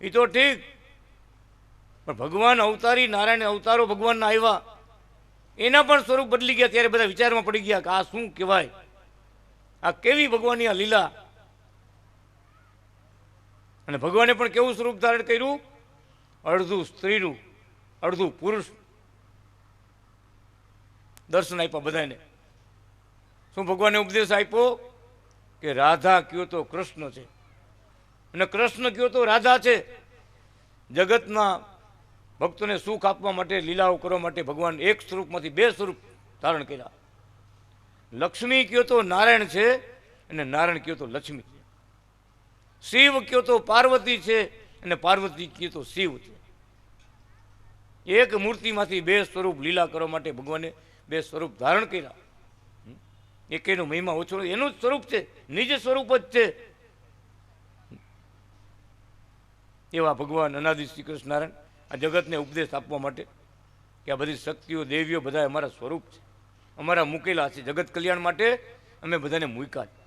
એ તો ઠીક, પણ ભગવાન અવતારી નારાયણ અવતારો ભગવાનના આવ્યા, એના પણ સ્વરૂપ બદલી ગયા. ત્યારે બધા વિચારમાં પડી ગયા કે આ શું કહેવાય, આ કેવી ભગવાનની આ લીલા. અને ભગવાને પણ કેવું સ્વરૂપ ધારણ કર્યું? અડધું સ્ત્રીનું અડધું પુરુષ દર્શન આપ્યા બધાને. શું ભગવાને ઉપદેશ આપ્યો? કે રાધા કયો તો કૃષ્ણ છે અને કૃષ્ણ કયો તો રાધા છે. જગતના ભક્તોને સુખ આપવા માટે, લીલાઓ કરવા માટે ભગવાન એક સ્વરૂપમાંથી બે સ્વરૂપ ધારણ કર્યા. લક્ષ્મી કયો તો નારાયણ છે અને નારાયણ કયો તો લક્ષ્મી છે. શિવ કયો તો પાર્વતી છે અને પાર્વતી કયો તો શિવ છે. એક મૂર્તિમાંથી બે સ્વરૂપ લીલા કરવા માટે ભગવાને બે સ્વરૂપ ધારણ કર્યા. એકેનો મહિમા ઓછો, એનું જ સ્વરૂપ છે, નિજ સ્વરૂપ જ છે. એવા ભગવાન અનાદિ શ્રી કૃષ્ણ નારાયણ આ જગતને ઉપદેશ આપવા માટે કે આ બધી શક્તિઓ દેવીઓ બધા અમારા સ્વરૂપ છે, અમારા મૂકેલા છે. જગત કલ્યાણ માટે અમે બધાને મૂક્યા છે.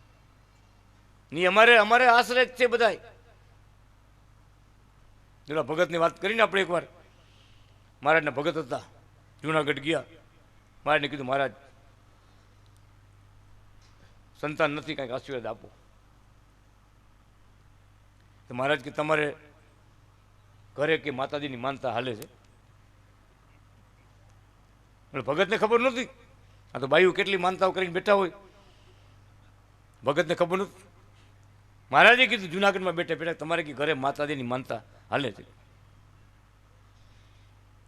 ની અમારે આશ્રય જ છે બધા. પેલા ભગતની વાત કરીને આપણે એકવાર મહારાજના ભગત હતા, જુનાગઢ ગયા. મહારાજને કીધું, મહારાજ સંતાન નથી, કાંઈક આશીર્વાદ આપો. તો મહારાજ કે તમારે ઘરે કે માતાજીની માનતા હાલે છે? ભગતને ખબર નહોતી. આ તો બાઈઓ કેટલી માનતાઓ કરીને બેઠા હોય, ભગતને ખબર નહોતી. મહારાજે કીધું જુનાગઢમાં બેઠા બેઠા તમારે કે ઘરે માતાજીની માનતા હાલે છે?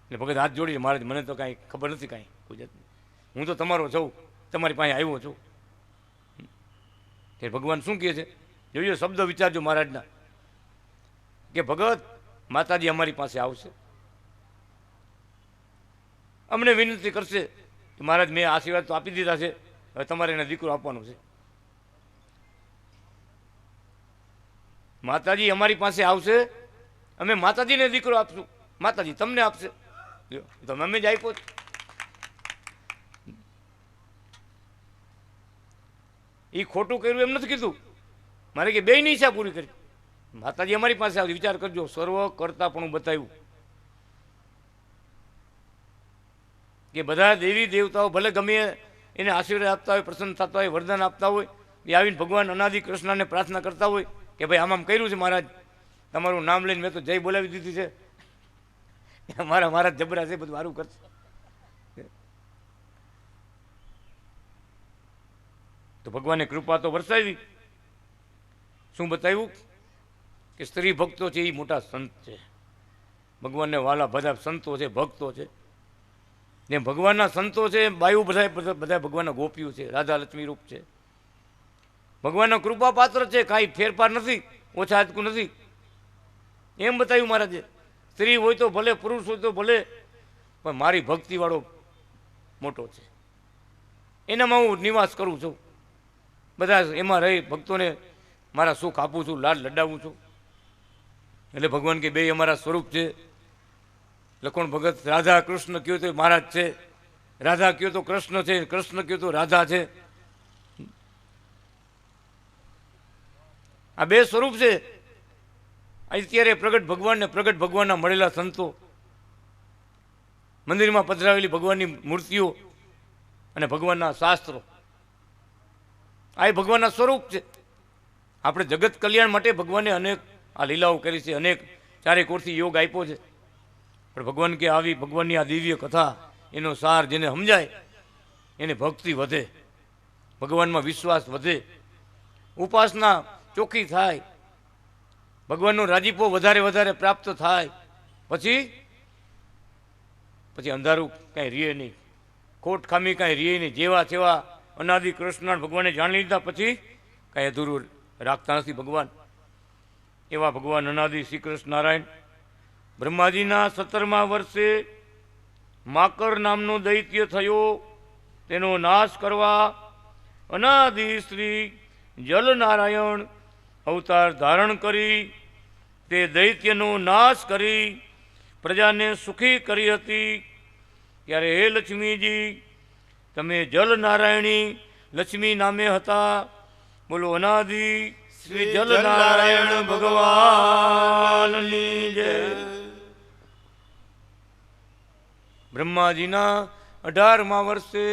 એટલે ભગત હાથ જોડીને, મહારાજ મને તો કાંઈ ખબર નથી, કાંઈ કોઈ જાતની. હું તો તમારો છું, તમારી પાસે આવ્યો છું. કે ભગવાન શું કહે છે જોજો, શબ્દ વિચારજો મહારાજના કે ભગત માતાજી અમારી પાસે આવશે, અમને વિનંતી કરશે કે મહારાજ મેં આશીર્વાદ તો આપી દીધા છે, હવે તમારે એને દીકરો આપવાનો છે. માતાજી અમારી પાસે આવશે, અમે માતાજીને દીકરો આપશું, માતાજી તમને આપશે. તમે અમે જ આપ્યો. એ ખોટું કર્યું એમ નથી કીધું, મારે કે બેયની ઈચ્છા પૂરી કરી. માતાજી અમારી પાસે આવે, વિચાર કરજો, સર્વ કરતા પણ બતાવ્યું કે બધા દેવી દેવતાઓ ભલે ગમે એને આશીર્વાદ આપતા હોય, પ્રસન્ન થતા હોય, વરદાન આપતા હોય, એ આવીને ભગવાન અનાદિ કૃષ્ણને પ્રાર્થના કરતા હોય કે ભાઈ આમ કર્યું છે મહારાજ, તમારું નામ લઈને મેં તો જય બોલાવી દીધી છે, મારા મહારાજ જબરા છે, બધું સારું કરશે. તો ભગવાને કૃપા તો વરસાવી. શું બતાવ્યું? કે સ્ત્રી ભક્તો છે એ મોટા સંત છે, ભગવાનને વાલા બધા સંતો છે, ભક્તો છે. જેમ ભગવાનના સંતો છે એમ બાયુ બધા ભગવાનના ગોપીઓ છે, રાધા લક્ષ્મી રૂપ છે. ભગવાનના કૃપા પાત્ર છે, કાંઈ ફેરફાર નથી, ઓછા હાથકું નથી. એમ બતાવ્યું મહારાજે. સ્ત્રી હોય તો ભલે, પુરુષ હોય તો ભલે, પણ મારી ભક્તિવાળો મોટો છે, એનામાં હું નિવાસ કરું છું. બધા એમાં રહી ભક્તોને મારા સુખ આપું છું, લાડ લડાવું છું. એટલે ભગવાન કે બે અમારા સ્વરૂપ છે. લખણ ભગત રાધા કૃષ્ણ કયો તો મહારાજ છે, રાધા કયો તો કૃષ્ણ છે, કૃષ્ણ કયો તો રાધા છે. આ બે સ્વરૂપ છે. અત્યારે પ્રગટ ભગવાનને પ્રગટ ભગવાનના મળેલા સંતો, મંદિરમાં પધરાવેલી ભગવાનની મૂર્તિઓ અને ભગવાનના શાસ્ત્રો, આ ભગવાનના સ્વરૂપ છે. આપણે જગત કલ્યાણ માટે ભગવાને અનેક આ લીલાઓ કરી છે, અનેક ચારે કોરથી યોગ આપ્યો છે. પણ ભગવાન કે આવી ભગવાનની આ દિવ્ય કથા, એનો સાર જેને સમજાય એને ભક્તિ વધે, ભગવાનમાં વિશ્વાસ વધે, ઉપાસના ચોખ્ખી થાય, ભગવાનનો રાજીપો વધારે વધારે પ્રાપ્ત થાય. પછી અંધારું કાંઈ રીએ નહીં, ખોટ ખામી કાંઈ રીએ નહીં. જેવા તેવા અનાદિ કૃષ્ણ ભગવાને જાણી લીધા પછી કાંઈ અધૂરું રાખતા નથી ભગવાન. એવા ભગવાન અનાદિ શ્રી કૃષ્ણ નારાયણ બ્રહ્માજીના 17મા વર્ષે માકર નામનો દૈત્ય થયો. તેનો નાશ કરવા અનાદિ શ્રી જલનારાયણ અવતાર ધારણ કરી તે દૈત્યનો નાશ કરી પ્રજાને સુખી કરી હતી. ત્યારે હે લક્ષ્મીજી, તમે જલનારાયણી લક્ષ્મી નામે હતા. બોલો અનાદિ શ્રી જલનારાયણ ભગવાનની જય. બ્રહ્માજીના 18મા વર્ષે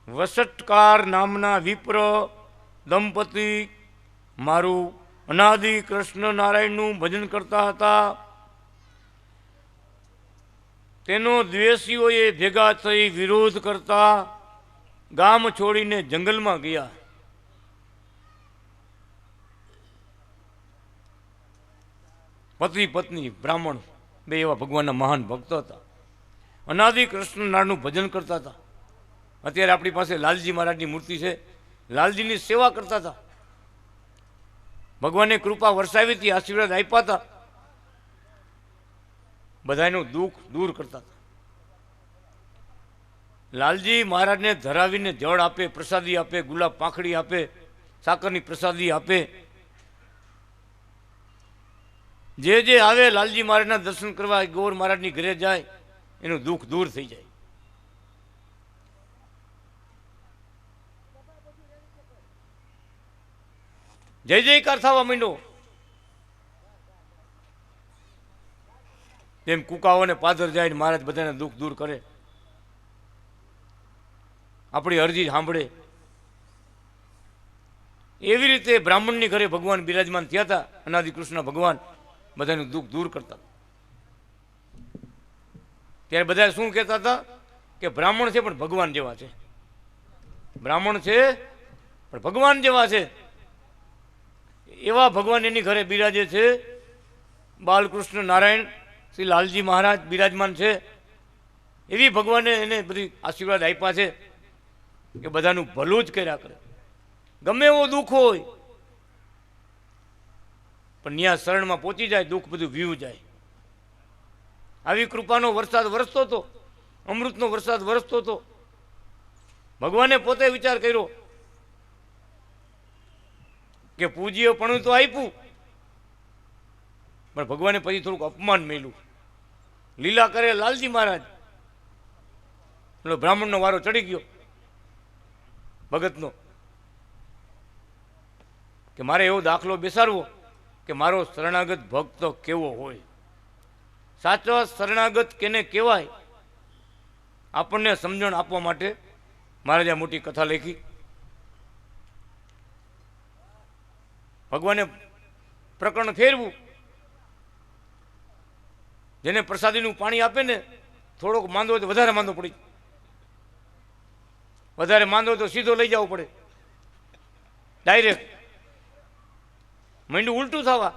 વસટકાર નામના વિપ્ર દંપતી મારું અનાદિ કૃષ્ણ નારાયણનું ભજન કરતા હતા. તેનો દ્વેષીઓએ ભેગા થઈ વિરોધ કરતા ગામ છોડીને જંગલમાં ગયા. પતિ પત્ની બ્રાહ્મણ બે એવા ભગવાનના મહાન ભક્ત હતા. અનાદિ કૃષ્ણ નારાયણનું ભજન કરતા હતા. અત્યારે આપણી પાસે લાલજી મહારાજની મૂર્તિ છે, લાલજીની સેવા કરતા હતા. ભગવાને કૃપા વરસાવી હતી, આશીર્વાદ આપ્યા હતા, બધાનું દુઃખ દૂર કરતા હતા. લાલજી મહારાજને ધરાવીને જળ આપે, પ્રસાદી આપે, ગુલાબ પાંખડી આપે, સાકરની પ્રસાદી આપે. જે જે આવે લાલજી મહારાજના દર્શન કરવા ગોર મહારાજની ઘરે જાય, એનું દુઃખ દૂર થઈ જાય. જય જયકાર થવા માંડ્યો. તેમ કુકાઓને પાદર જાય, મહારાજ બધાને દુઃખ દૂર કરે, આપણી અરજી સાંભળે. એવી રીતે બ્રાહ્મણની ઘરે ભગવાન બિરાજમાન થયા હતા. અનાદિ કૃષ્ણ ભગવાન બધાનું દુઃખ દૂર કરતા. ત્યારે બધા શું કહેતા હતા કે બ્રાહ્મણ છે પણ ભગવાન જેવા છે, બ્રાહ્મણ છે પણ ભગવાન જેવા છે. એવા ભગવાન એની ઘરે બિરાજે છે. બાલકૃષ્ણ નારાયણ શ્રી લાલજી મહારાજ બિરાજમાન છે. એવી ભગવાને એને બધી આશીર્વાદ આપ્યા છે કે બધાનું ભલું જ કર્યા કરે. ગમે એવો દુઃખ હોય પણ ત્યાં શરણમાં પહોંચી જાય, દુઃખ બધું વીવું જાય. આવી કૃપાનો વરસાદ વરસતો હતો, અમૃતનો વરસાદ વરસતો હતો. ભગવાને પોતે વિચાર કર્યો કે પૂજ્ય પણ તો આપ્યું, પણ ભગવાને પછી થોડુંક અપમાન મેલ્યું. લીલા કરે લાલજી મહારાજ, એટલે બ્રાહ્મણનો વારો ચડી ગયો ભગતનો કે મારે એવો દાખલો બેસાડવો કે મારો શરણાગત ભક્ત કેવો હોય. સાચો શરણાગત કેને કહેવાય આપણને સમજણ આપવા માટે મહારાજે મોટી કથા લખી. ભગવાને પ્રકરણ ફેરવું. જેને પ્રસાદીનું પાણી આપે ને, થોડોક માંદો હોય તો વધારે માંદો પડી, વધારે માંદો હોય તો સીધો લઈ જવો પડે ડાયરેક્ટ. માંડ્યું ઉલટું થવા,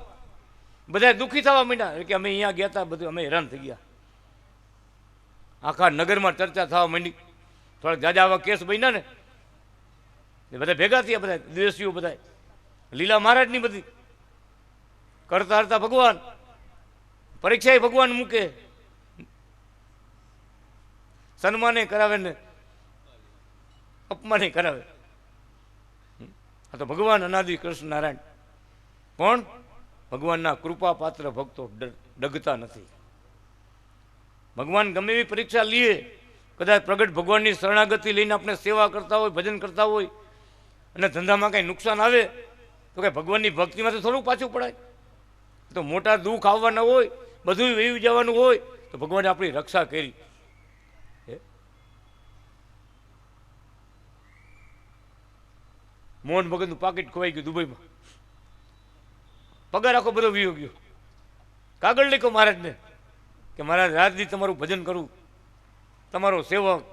બધા દુઃખી થવા માંડ્યા કે અમે અહીંયા ગયા હતા, બધું અમે હેરાન થઈ ગયા. આખા નગરમાં ચર્ચા થવા માંડી. થોડાક જાજા આવા કેસ બન્યા ને એ બધા ભેગા થયા, બધા દ્વેષીઓ, બધા લીલા મહારાજની બધી કરતા હરતા ભગવાન, પરીક્ષા ભગવાન મૂકે, સન્માને કરાવે ને અપમાને કરાવે. આ તો ભગવાન અનાદિ કૃષ્ણ નારાયણ. પણ ભગવાનના કૃપા પાત્ર ભક્તો ડગતા નથી. ભગવાન ગમે એવી પરીક્ષા લઈએ, કદાચ પ્રગટ ભગવાનની શરણાગતિ લઈને આપણે સેવા કરતા હોય, ભજન કરતા હોય અને ધંધામાં કાંઈ નુકસાન આવે તો કાંઈ ભગવાનની ભક્તિમાંથી થોડું પાછું પડાય? તો મોટા દુઃખ આવવાના હોય, બધું વહી જવાનું હોય તો ભગવાને આપણી રક્ષા કરી. મોહન ભગતનું પાકીટ ખોવાઈ ગયું દુબઈમાં, પગાર આખો બધો વીયો ગયો. કાગળ લખ્યો મહારાજને કે મહારાજ રાત દી તમારું ભજન કરું, તમારો સેવક,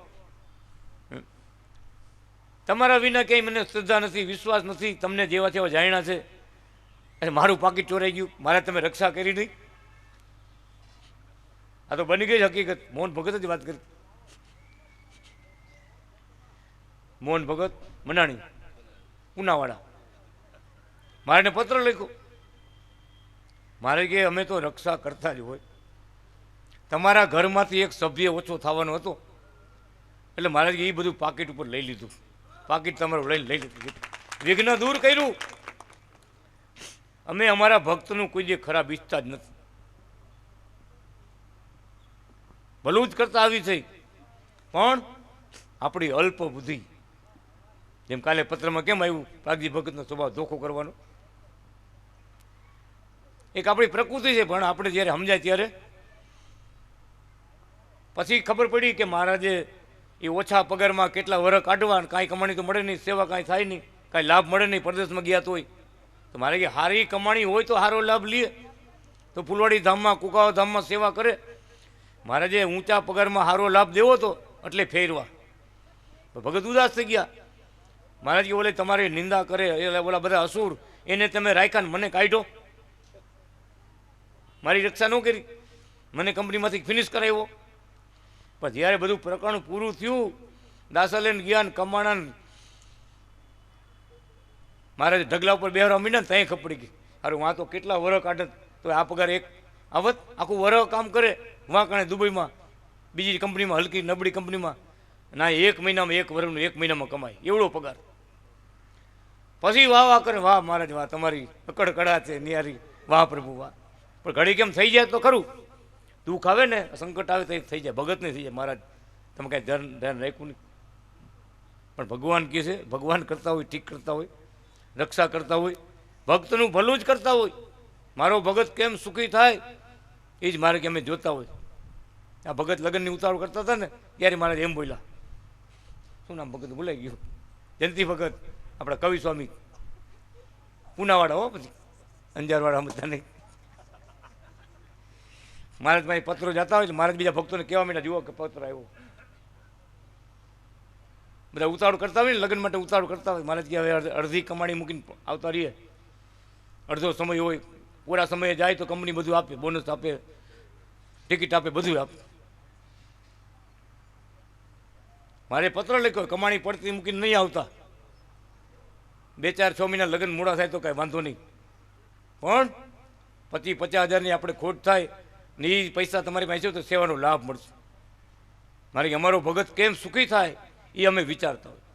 તમારા વિના ક્યાંય મને શ્રદ્ધા નથી, વિશ્વાસ નથી, તમને જેવા તેવા જાણ્યા છે, અને મારું પાકીટ ચોરાઈ ગયું, મારે તમે રક્ષા કરી નહીં. આ તો બની ગઈ હકીકત. મોહન ભગત જ વાત કરી. મોહન ભગત મનાણી પૂનાવાળા, મારે પત્ર લખ્યો, મારે કે અમે તો રક્ષા કરતા જ હોય, તમારા ઘરમાંથી એક સભ્ય ઓછો થવાનો હતો એટલે મારે એ બધું પાકીટ ઉપર લઈ લીધું, પાકીટ તમારું લઈ લીધું, વિઘ્ન દૂર કર્યું. અમે અમારા ભક્તનું કોઈ જે ખરાબ ઈચ્છતા જ નથી, ભલું જ કરતા આવી થઈ. પણ આપણી અલ્પ બુદ્ધિ, જેમ કાલે પત્રમાં કેમ આવ્યું, પ્રાગજી ભગતનો સ્વભાવ ધોખો કરવાનો, એક આપણી પ્રકૃતિ છે. પણ આપણે જ્યારે સમજાય ત્યારે પછી ખબર પડી કે મહારાજે એ ઓછા પગારમાં કેટલા વરસ કાઢવા, કાંઈ કમાણી તો મળે નહીં, સેવા કાંઈ થાય નહીં, કાંઈ લાભ મળે નહીં, પરદેશમાં ગયા તો હોય તો મારે કે સારી કમાણી હોય તો સારો લાભ લે, તો ફૂલવાડી ધામમાં, કુકાવા ધામમાં સેવા કરે. મારે જે ઊંચા પગારમાં સારો લાભ દેવો હતો એટલે ફેરવા. તો ભગત ઉદાસ થઈ ગયા. મહારાજ કે ઓલે તમારી નિંદા કરે એટલે ઓલા બધા અસુર, એને તમે રાખ્યા ને મને કાઢ્યો, મારી રક્ષા ન કરી, મને કંપનીમાંથી ફિનિશ કરાવ્યો. પણ જ્યારે બધું પ્રકરણ પૂરું થયું, દાસા લઈને ગયા ને કમાણા, મારે ઢગલા ઉપર બેહરા મીના ને ત્યાં ખબર પડી ગઈ, સારું આ તો કેટલા વરસ કાઢત તો આ પગાર એક આવત, આખું વરસ કામ કરે વાંકણે દુબઈમાં, બીજી કંપનીમાં, હલકી નબળી કંપનીમાં, ના 1 મહિનામાં 1 વર્ષનું 1 મહિનામાં કમાય એવડો પગાર. પછી વાહ વાહ કરે, વાહ મહારાજ વાહ, તમારી અકડ કડા છે નિયારી, વાહ પ્રભુ વાહ. પણ ઘડી કેમ થઈ જાય તો ખરું, દુઃખ આવે ને, સંકટ આવે તો થઈ જાય, ભગત નહીં થઈ જાય. મહારાજ તમે કાંઈ ધ્યાન રાખ્યું નહીં. પણ ભગવાન કહે છે, ભગવાન કરતા હોય, ઠીક કરતા હોય, રક્ષા કરતા હોય, ભક્તનું ભલું જ કરતા હોય. મારો ભગત કેમ સુખી થાય એ જ મારે કે અમે જોતા હોય. આ ભગત લગ્નની ઉતાવળ કરતા હતા ને ત્યારે મારે એમ બોલ્યા, શું નામ ભગત ભૂલાઈ ગયું, જયંતિ ભગત, આપણા કવિ સ્વામી પૂનાવાળા, હો પછી અંજારવાળા સમજતા નહીં. મહારાજ ભાઈ પત્રો જતા હોય, મહારાજ બીજા ભક્તોને કહેવા માંડ્યા, જુઓ કે પત્ર આવ્યો. બધા ઉતાવળ કરતા હોય ને, લગ્ન માટે ઉતાવળ કરતા હોય. મહારાજ કે હવે અડધી કમાણી મૂકીને આવતા રહીએ, અડધો સમય હોય, પૂરા સમયે જાય તો કંપની બધું આપે, બોનસ આપે, ટિકિટ આપે, બધું આપે. મારે પત્ર લખ્યો, કમાણી પડતી મૂકીને નહીં આવતા, 2-4-6 મહિના લગ્ન મોડા થાય તો કાંઈ વાંધો નહીં, પણ 25-50 હજારની આપણે ખોટ થાય ને એ પૈસા તમારી પાસે તો સેવાનો લાભ મળશે. મારે અમારો ભગત કેમ સુખી થાય એ અમે વિચારતા હોય.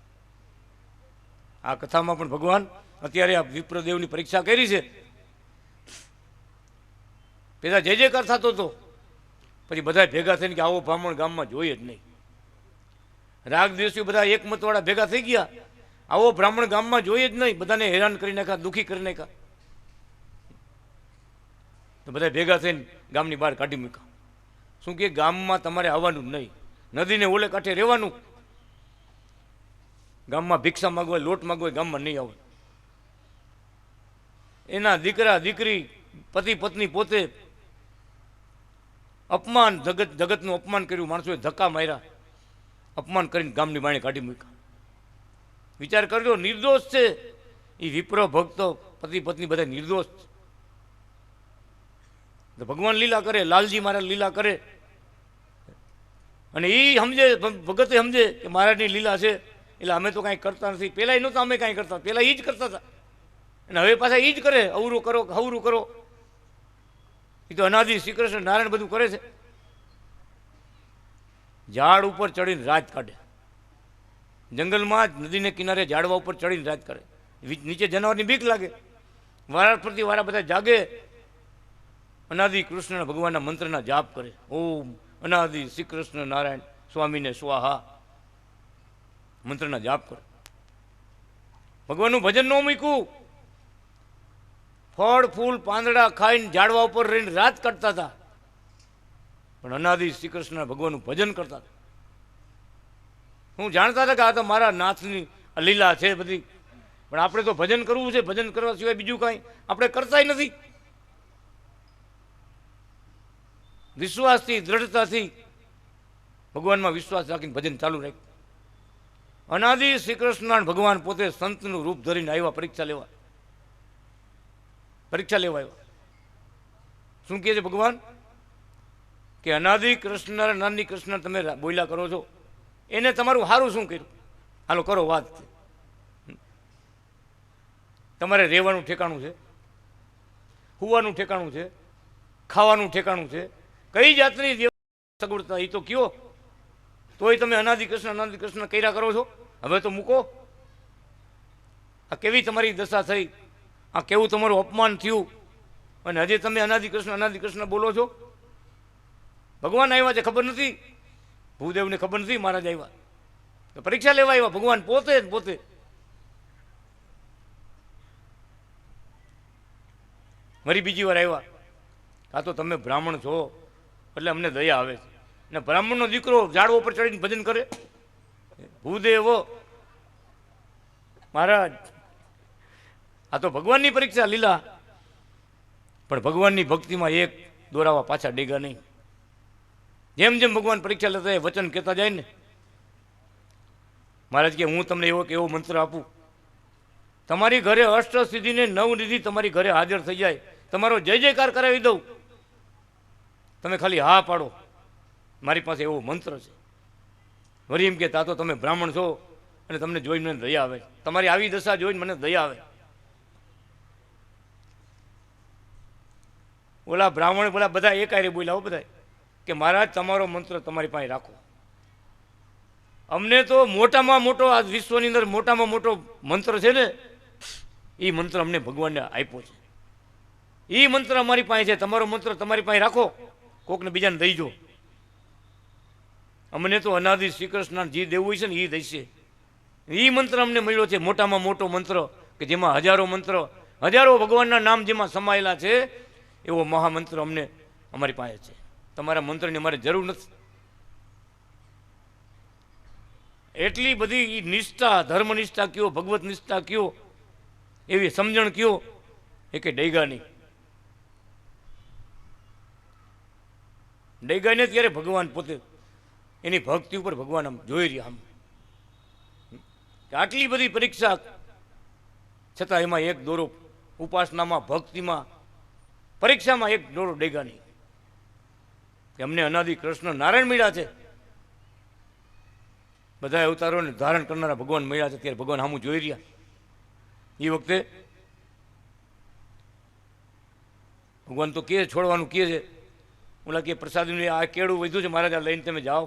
આ કથામાં પણ ભગવાન અત્યારે આ વિપ્રદેવની પરીક્ષા કરી છે. પેલા જે જયકાર થતો હતો, પછી બધા ભેગા થઈને કે આવો બ્રાહ્મણ ગામમાં જોઈએ જ નહીં. રાગ દિવસી બધા એકમતવાળા ભેગા થઈ ગયા, આવો બ્રાહ્મણ ગામમાં જોઈએ જ નહીં, બધાને હેરાન કરી નાખ્યા, દુઃખી કરી નાખ્યા. તો બધા ભેગા થઈને ગામની બહાર કાઢી મૂક્યા. શું કે ગામમાં તમારે આવવાનું જ નહીં, નદીને ઓલે કાંઠે રહેવાનું, ગામમાં ભિક્ષા માગવા, લોટ માગવા ગામમાં નહીં આવે. એના દીકરા દીકરી, પતિ પત્ની પોતે અપમાન, જગતનું અપમાન કર્યું, માણસોએ ધક્કા માર્યા, અપમાન કરીને ગામની બાણે કાઢી મૂક્યા. વિચાર કરજો, નિર્દોષ છે એ વિપ્ર ભક્તો, પતિ પત્ની બધા નિર્દોષ છે. તો ભગવાન લીલા કરે, લાલજી મહારાજ લીલા કરે. અને એ સમજે, ભગતે સમજે કે મહારાજની લીલા છે એટલે અમે તો કાંઈ કરતા નથી. પહેલાં એ નહોતા અમે કાંઈ કરતા, પહેલાં એ જ કરતા હતા અને હવે પાછા એ જ કરે. અવરું કરો, હવરું કરો. એ તો અનાદિ શ્રી કૃષ્ણ નારાયણ બધું કરે છે. ઝાડ ઉપર ચડીને રાજ કાઢે, જંગલમાં નદીને કિનારે ઝાડવા ઉપર ચડીને રાજ કરે. નીચે જનાવરની બીક લાગે, વારા પ્રતિ વારા બધા જાગે, અનાદિ કૃષ્ણ ભગવાનના મંત્રના જાપ કરે. ઓમ અનાદિ શ્રી કૃષ્ણ નારાયણ સ્વામીને સ્વાહા મંત્રના જાપ કરે. ભગવાનનું ભજન ન મૂક્યું, ફળ ફૂલ પાંદડા ખાઈને ઝાડવા ઉપર રહીને રાત કાઢતા હતા, પણ અનાદિ શ્રી કૃષ્ણ ભગવાનનું ભજન કરતા હતા. હું જાણતા હતા કે આ તો મારા નાથની લીલા છે બધી, પણ આપણે તો ભજન કરવું છે, ભજન કરવા સિવાય બીજું કાંઈ આપણે કરતાય નથી. વિશ્વાસથી, દ્રઢતાથી ભગવાનમાં વિશ્વાસ રાખીને ભજન ચાલુ રાખ્યું. અનાદિ શ્રી કૃષ્ણ ભગવાન પોતે સંતનું રૂપ ધરીને આવ્યા પરીક્ષા લેવા. પરીક્ષા લેવા આવ્યા. શું કહે છે ભગવાન? કે અનાદિ કૃષ્ણ અનાદિ કૃષ્ણ તમે બોલ્યા કરો છો, એને તમારું સારું શું કર્યું? હાલો કરો વાત. તમારે રહેવાનું ઠેકાણું છે, હુવાનું ઠેકાણું છે, ખાવાનું ઠેકાણું છે, કઈ જાતની સગવડતા એ તો કયો. તોય તમે અનાદિ કૃષ્ણ કર્યા કરો છો. હવે તો મૂકો. આ કેવી તમારી દશા થઈ, આ કેવું તમારું અપમાન થયું, અને હજી તમે અનાદિ કૃષ્ણ બોલો છો. ભગવાન આવ્યા છે ખબર નથી, ભૂદેવને ખબર નથી મહારાજ આવ્યા, પરીક્ષા લેવા આવ્યા. ભગવાન પોતે વળી બીજી વાર આવ્યા. આ તો તમે બ્રાહ્મણ છો એટલે અમને દયા આવે છે. ને બ્રાહ્મણનો દીકરો ઝાડવો પર ચડીને ભજન કરે. ભૂદેવ મહારાજ, આ તો ભગવાનની પરીક્ષા લીલા, પણ ભગવાનની ભક્તિમાં એક દોરાવા પાછા ડેગા નહીં. જેમ જેમ ભગવાન પરીક્ષા લેતા વચન કહેતા જાય ને, મહારાજ કે હું તમને એવો મંત્ર આપું, તમારી ઘરે અષ્ટ સિદ્ધિને નવ નિધિ તમારી ઘરે હાજર થઈ જાય, તમારો જય જયકાર કરાવી દઉં, તમે ખાલી હા પાડો. મારી પાસે એવો મંત્ર છે. વળી એમ કે તા તો તમે બ્રાહ્મણ છો અને તમને જોઈને મને દયા આવે, તમારી આવી દશા જોઈને મને દયા આવે. ઓલા બ્રાહ્મણ બોલા બધા એકારે બોલ્યા, બધા કે મહારાજ તમારો મંત્ર તમારી પાસે રાખો. અમને તો મોટામાં મોટો આ વિશ્વની અંદર મોટામાં મોટો મંત્ર છે ને, એ મંત્ર અમને ભગવાનને આપ્યો છે. એ મંત્ર અમારી પાસે છે. તમારો મંત્ર તમારી પાસે રાખો, કોકને બીજાને દઈજો. અમને તો અનાદિ શ્રી કૃષ્ણ જે દેવું છે ને એ દઈશે. એ મંત્ર અમને મળ્યો છે, મોટામાં મોટો મંત્ર, કે જેમાં હજારો મંત્ર, હજારો ભગવાનના નામ જેમાં સમાયેલા છે, એવો મહામંત્ર અમને અમારી પાસે છે. તમારા મંત્રની અમારે જરૂર નથી. એટલી બધી નિષ્ઠા, ધર્મનિષ્ઠા કયો, ભગવત નિષ્ઠા કયો, એવી સમજણ કયો, એ કે ડૈગા નહીં. ડૈગાને ત્યારે ભગવાન પોતે એની ભક્તિ ઉપર ભગવાન આમ જોઈ રહ્યા, આમ આટલી બધી પરીક્ષા છતાં એમાં એક દોરો ઉપાસનામાં, ભક્તિમાં, પરીક્ષામાં એક દોરો ડૈગા નહીં. કે અમને અનાદિ કૃષ્ણ નારાયણ મળ્યા છે, બધા અવતારોને ધારણ કરનારા ભગવાન મળ્યા છે. ત્યારે ભગવાન સામું જોઈ રહ્યા. એ વખતે ભગવાન તો કે છોડવાનું કહે છે. ઓલા કે પ્રસાદીનું આ કેળું વધ્યું છે મહારાજ, આ લઈને તમે જાઓ,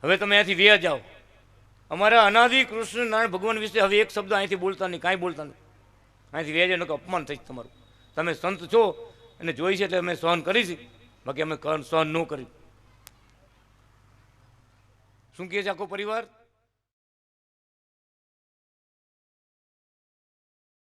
હવે તમે અહીંયાથી વ્યા જાઓ. અમારા અનાદિ કૃષ્ણ નારાયણ ભગવાન વિશે હવે એક શબ્દ અહીંથી બોલતા નહીં, કાંઈ બોલતા નહીં. અહીંથી વ્યા જાય, અપમાન થઈ તમારું. તમે સંત છો અને જોઈ છે એટલે અમે સહન કરીશું, બાકી અમે સહન ન કરી. શું કહે છે આખો પરિવાર?